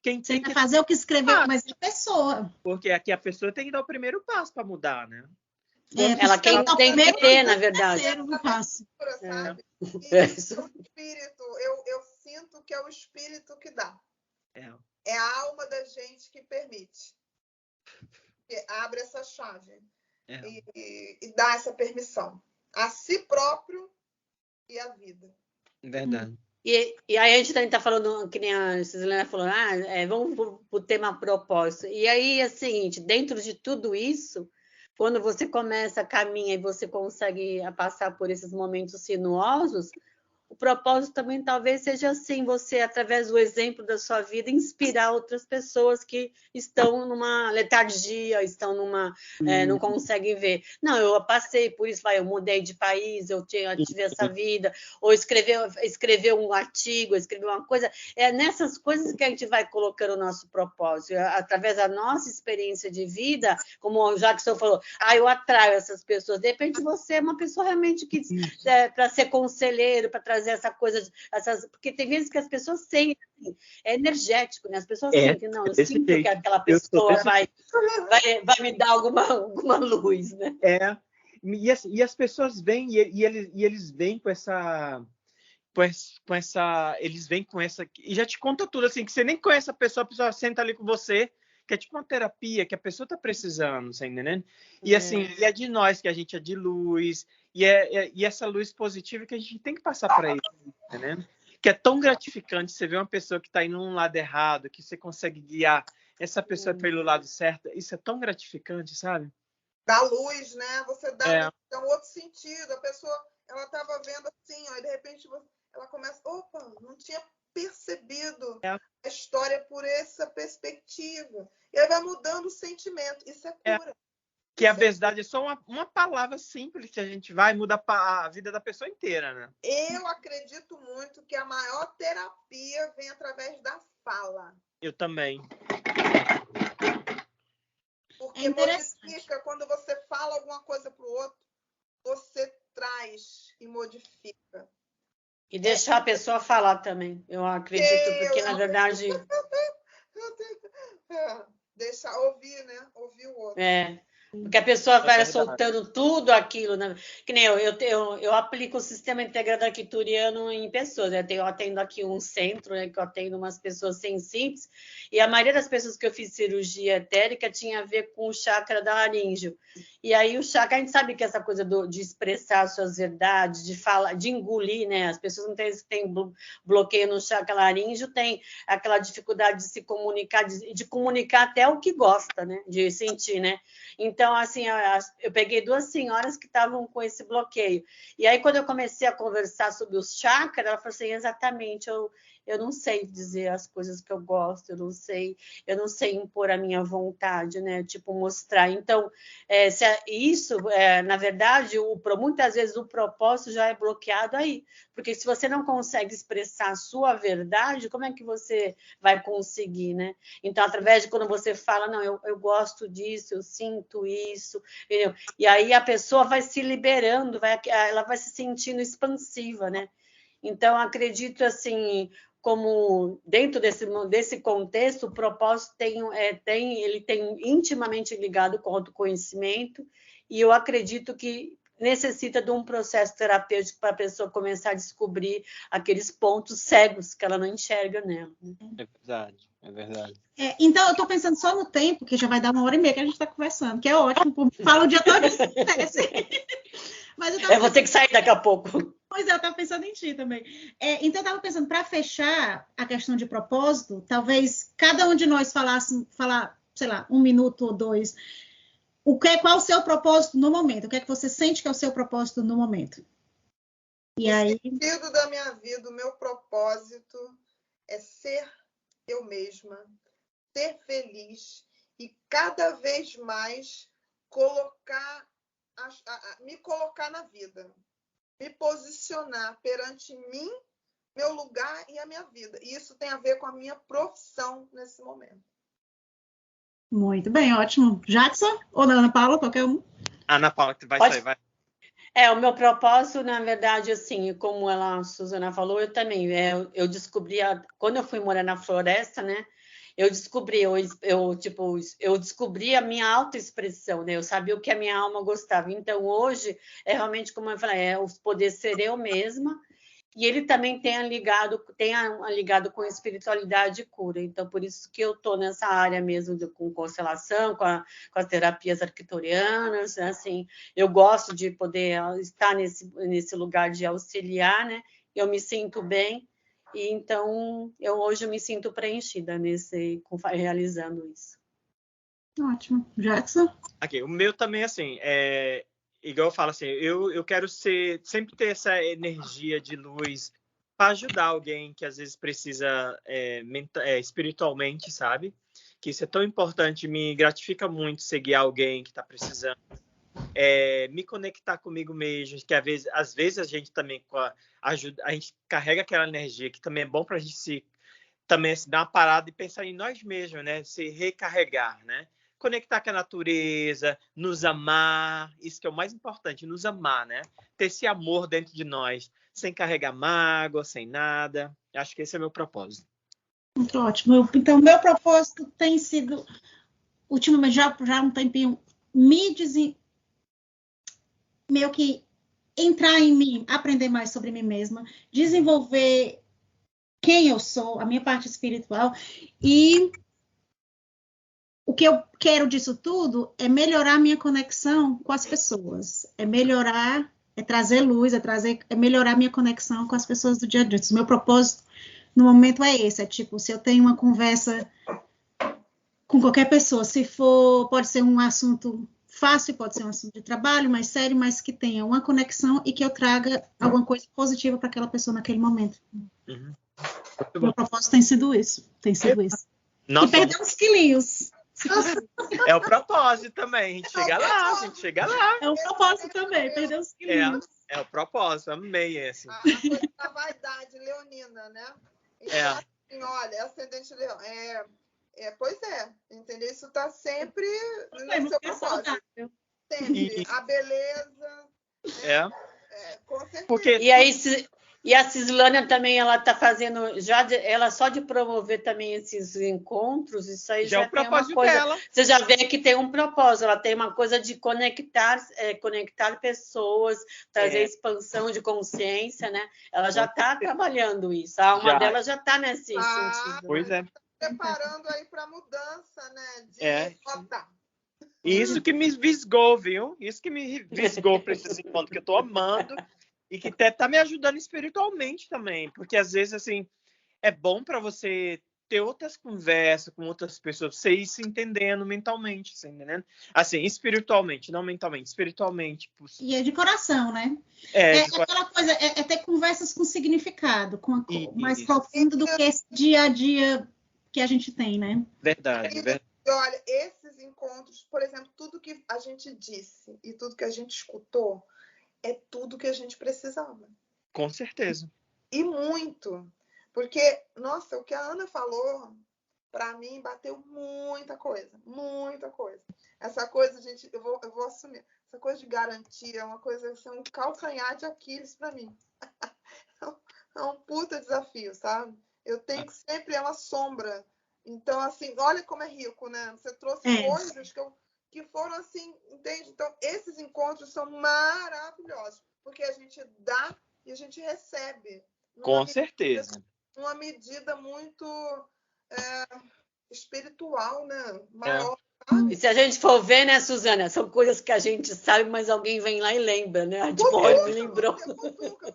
Quem Você tem vai que fazer o que escreveu, mas é a pessoa. Porque aqui a pessoa tem que dar o primeiro passo para mudar, né? Ela tem que ter, na verdade. Sabe? Isso. O espírito, eu sinto que é o espírito que dá. É a alma da gente que permite. Que abre essa chave. E dá essa permissão. A si próprio e à vida. Verdade. E aí a gente também está falando, que nem a Cislena falou, vamos para o tema propósito. E aí é o seguinte, dentro de tudo isso, quando você começa a caminhar e você consegue passar por esses momentos sinuosos, o propósito também talvez seja assim, você, através do exemplo da sua vida, inspirar outras pessoas que estão numa letargia, estão não conseguem ver. Não, eu passei por isso, eu mudei de país, eu tive essa vida, ou escrever um artigo, escrever uma coisa. É nessas coisas que a gente vai colocando o nosso propósito, através da nossa experiência de vida, como o Jackson falou, eu atraio essas pessoas. De repente você é uma pessoa realmente que para ser conselheiro, para trazer essa coisa, porque tem vezes que as pessoas sentem, é energético, né? As pessoas sentem, não, eu sinto que aquela pessoa vai me dar alguma luz, né? E as pessoas vêm e eles vêm com essa, eles vêm com essa, e já te conta tudo, assim, que você nem conhece a pessoa senta ali com você, que é tipo uma terapia que a pessoa está precisando, você entendendo? E assim, e é de nós que a gente é de luz, e essa luz positiva que a gente tem que passar para eles, entendendo? Que é tão gratificante você ver uma pessoa que está indo num lado errado, que você consegue guiar essa pessoa pelo lado certo, isso é tão gratificante, sabe? Dá luz, né? Você dá um outro sentido, a pessoa, ela estava vendo assim, e de repente ela começa, não tinha percebido a história por essa perspectiva. E aí vai mudando o sentimento. Isso é cura. Que a verdade é só uma palavra simples que a gente vai mudar a vida da pessoa inteira, né? Eu acredito muito que a maior terapia vem através da fala. Eu também. Porque modifica, quando você fala alguma coisa para o outro, você traz e modifica. E deixar a pessoa falar também, eu acredito, porque na verdade... Deixar ouvir, né? Ouvir o outro. Porque a pessoa vai soltando tudo aquilo, né? Que nem eu aplico o sistema integrado arquituriano em pessoas, né? Eu atendo aqui um centro, né, que eu atendo umas pessoas sensíveis, e a maioria das pessoas que eu fiz cirurgia etérica tinha a ver com o chakra da laríngeo. E aí o chakra, a gente sabe que essa coisa de expressar suas verdades, de falar, de engolir, né? As pessoas não têm bloqueio no chakra laríngeo, tem aquela dificuldade de se comunicar, de comunicar até o que gosta, né? De sentir, né? Então, assim, eu peguei 2 senhoras que estavam com esse bloqueio. E aí, quando eu comecei a conversar sobre os chakras, ela falou assim, exatamente, eu não sei dizer as coisas que eu gosto, eu não sei impor a minha vontade, né? Tipo, mostrar. Então, na verdade, muitas vezes o propósito já é bloqueado aí. Porque se você não consegue expressar a sua verdade, como é que você vai conseguir, né? Então, através de quando você fala, não, eu gosto disso, eu sinto isso, entendeu? E aí a pessoa vai se liberando, ela vai se sentindo expansiva, né? Então, acredito assim, como dentro desse contexto, o propósito ele tem intimamente ligado com o autoconhecimento, e eu acredito que necessita de um processo terapêutico para a pessoa começar a descobrir aqueles pontos cegos que ela não enxerga nela. Né? É verdade. Então, eu estou pensando só no tempo, que já vai dar 1h30 que a gente está conversando, que é ótimo, fala o dia todo isso acontece. Mas eu vou ter que sair daqui a pouco. Pois é, eu estava pensando em ti também. Então, eu estava pensando, para fechar a questão de propósito, talvez cada um de nós falar, sei lá, 1 minuto ou 2, qual o seu propósito no momento? O que é que você sente que é o seu propósito no momento? E aí... O sentido da minha vida, o meu propósito é ser eu mesma, ser feliz e cada vez mais me colocar na vida, me posicionar perante mim, meu lugar e a minha vida. E isso tem a ver com a minha profissão nesse momento. Muito bem, ótimo. Jackson ou Ana Paula, qualquer um? Ana Paula, que vai sair, vai. O meu propósito, na verdade, assim, como a Suzana falou, eu também, eu descobri, quando eu fui morar na floresta, né, eu descobri a minha autoexpressão, né, eu sabia o que a minha alma gostava, então hoje, realmente, como eu falei, o poder ser eu mesma, e ele também tem ligado com espiritualidade e cura. Então, por isso que eu estou nessa área mesmo com constelação, com as terapias arcturianas, né? Assim, eu gosto de poder estar nesse lugar de auxiliar, né? Eu me sinto bem, e então hoje eu me sinto preenchida realizando isso. Ótimo. Jackson? Aqui, o meu também, assim, igual eu falo assim, eu quero sempre ter essa energia de luz para ajudar alguém que às vezes precisa espiritualmente, sabe? Que isso é tão importante, me gratifica muito seguir alguém que está precisando, me conectar comigo mesmo, que às vezes a gente também a gente carrega aquela energia que também é bom para a gente também dar uma parada e pensar em nós mesmos, né? Se recarregar, né? Conectar com a natureza, nos amar, isso que é o mais importante, nos amar, né? Ter esse amor dentro de nós, sem carregar mágoa, sem nada. Acho que esse é o meu propósito. Muito ótimo. Então, meu propósito tem sido, ultimamente, já há um tempinho, meio que entrar em mim, aprender mais sobre mim mesma, desenvolver quem eu sou, a minha parte espiritual, e o que eu quero disso tudo é melhorar a minha conexão com as pessoas, é trazer luz, é melhorar a minha conexão com as pessoas do dia a dia. O meu propósito no momento é esse, tipo, se eu tenho uma conversa com qualquer pessoa, pode ser um assunto fácil, pode ser um assunto de trabalho, mais sério, mas que tenha uma conexão e que eu traga alguma coisa positiva para aquela pessoa naquele momento. Uhum. Meu propósito tem sido isso. Nossa, e perder uns quilinhos. É o propósito também, a gente chega lá. É o propósito também, perder uns quilinhos. É o propósito, amei esse. A coisa da vaidade leonina, né? Então, assim, olha, ascendente leão, pois é, entendeu? Isso está sempre no seu propósito. Sempre. A beleza, né? Com certeza. Porque... E a Cislânia também, ela está fazendo, ela só de promover também esses encontros, isso aí já tem uma coisa. Dela. Você já vê que tem um propósito, ela tem uma coisa de conectar pessoas, trazer expansão de consciência, né? Ela já está trabalhando isso, a alma dela já está nesse sentido. Pois é. Preparando aí para a mudança, né? E isso que me visgou, viu? Isso que me visgou para esses encontros que eu estou amando. E que até tá me ajudando espiritualmente também, porque às vezes, assim, é bom para você ter outras conversas com outras pessoas, você ir se entendendo mentalmente, você entendendo? Assim, espiritualmente, não mentalmente, espiritualmente. E é de coração, né? Aquela coisa, é ter conversas com significado, mais profundo do que esse dia a dia que a gente tem, né? Verdade. Olha, esses encontros, por exemplo, tudo que a gente disse e tudo que a gente escutou, é tudo que a gente precisava. Com certeza. E muito. Porque, nossa, o que a Ana falou, para mim, bateu muita coisa. Muita coisa. Essa coisa, gente, eu vou assumir. Essa coisa de garantia é uma coisa, assim, um calcanhar de Aquiles para mim. É um puta desafio, sabe? Eu tenho que sempre uma sombra. Então, assim, olha como é rico, né? Você trouxe coisas que foram assim, entende? Então, esses encontros são maravilhosos, porque a gente dá e a gente recebe. Com certeza. Uma medida muito espiritual, né? Maior. E se a gente for ver, né, Suzana, são coisas que a gente sabe, mas alguém vem lá e lembra, né? Tipo, me lembrou. Cutuca,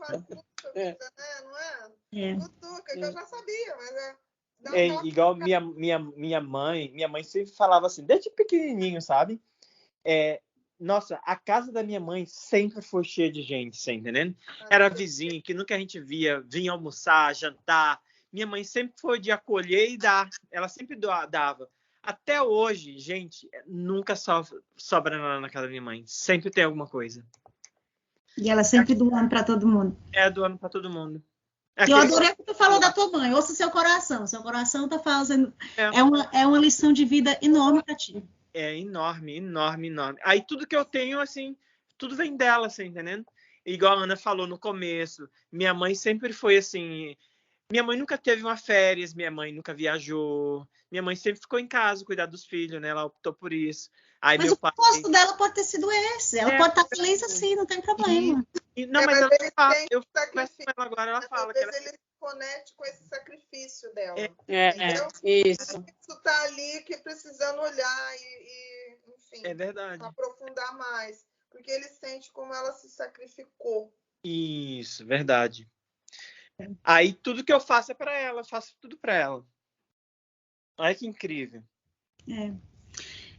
né? Não é? Cutuca, que eu já sabia, mas igual minha mãe sempre falava assim, desde pequenininho, sabe? Nossa, a casa da minha mãe sempre foi cheia de gente, você entendendo? Era vizinho, que nunca a gente vinha almoçar, jantar. Minha mãe sempre foi de acolher e dar. Ela sempre dava. Até hoje, gente, nunca sobra nada na casa da minha mãe. Sempre tem alguma coisa. E ela sempre doando para todo mundo. Doando para todo mundo. Eu adorei o que tu falou da tua mãe. Ouça seu coração. Seu coração tá fazendo... É uma lição de vida enorme para ti. É enorme. Aí tudo que eu tenho, assim, tudo vem dela, você entendendo? igual a Ana falou no começo, minha mãe sempre foi assim. Minha mãe nunca teve uma férias, minha mãe nunca viajou. Minha mãe sempre ficou em casa, cuidar dos filhos, né? Ela optou por isso. Aí Mas meu o pai. propósito dela pode ter sido esse. Ela pode estar feliz assim, não tem problema. Não, mas mas ela ele fala, tem eu converso sacrifício. com ela agora, ela fala que Talvez ela ele se conecte com esse sacrifício dela. Isso. Isso está ali que precisando olhar e enfim, é verdade. aprofundar mais. Porque ele sente como ela se sacrificou. Isso, verdade. Aí tudo que eu faço é para ela, eu faço tudo para ela. Olha que incrível.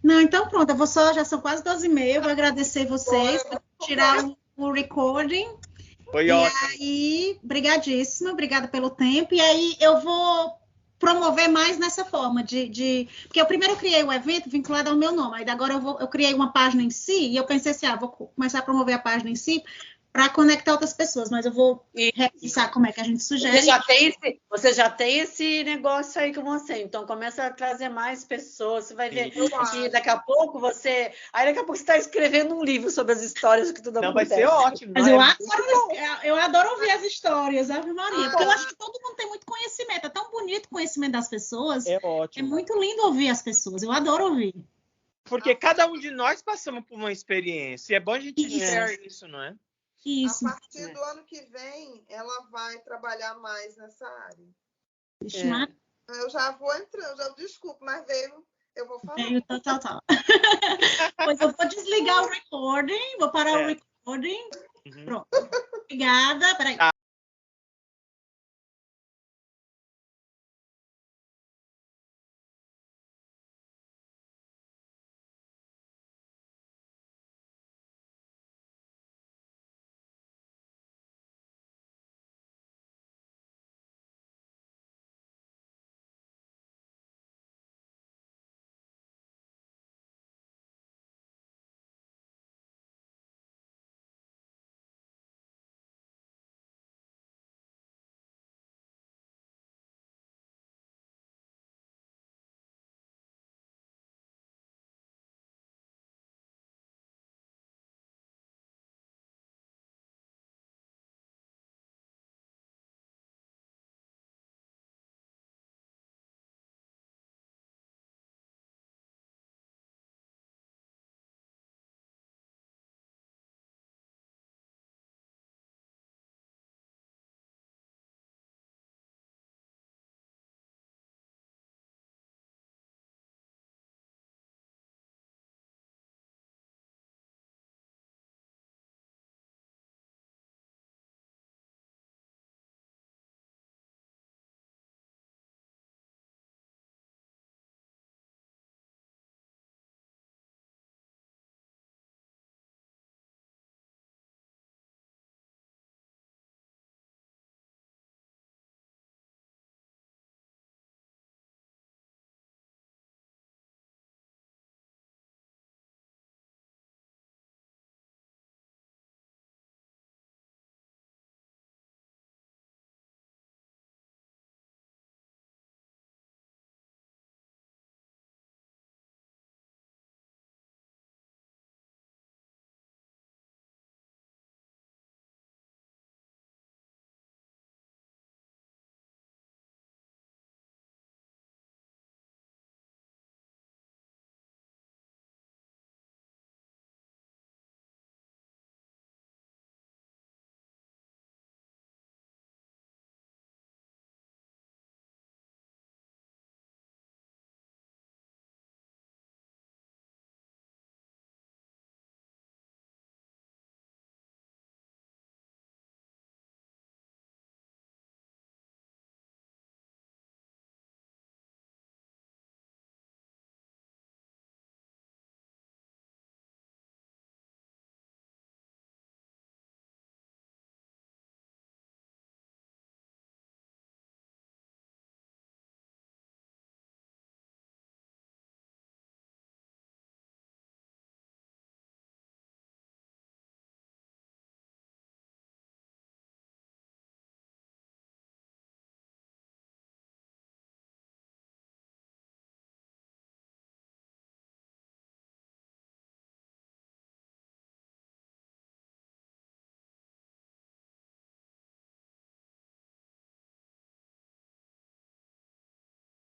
Não, então pronto, eu vou já são quase 12h30, eu vou agradecer vocês por tirar o recording. Foi ótimo. E aí, brigadíssima, obrigada pelo tempo. E aí eu vou promover mais nessa forma porque eu primeiro criei o evento vinculado ao meu nome, aí agora eu criei uma página em si, e eu pensei assim, vou começar a promover a página em si para conectar outras pessoas, mas eu vou repensar como é que a gente sugere. Você já tem esse negócio aí com você, então começa a trazer mais pessoas, você vai ver que daqui a pouco você está escrevendo um livro sobre as histórias que tudo acontece. Vai ser ótimo. Mas eu adoro ouvir as histórias, Ave Maria, porque eu acho que todo mundo tem muito conhecimento, é tão bonito o conhecimento das pessoas, é ótimo. É muito lindo ouvir as pessoas, eu adoro ouvir. Porque cada um de nós passamos por uma experiência, e é bom a gente share isso, não é? Isso. A partir do ano que vem, ela vai trabalhar mais nessa área. Eu já vou entrando, desculpa, mas eu vou falar. Tal. Pois eu vou desligar o recording, vou parar o recording. Pronto. Obrigada. Peraí.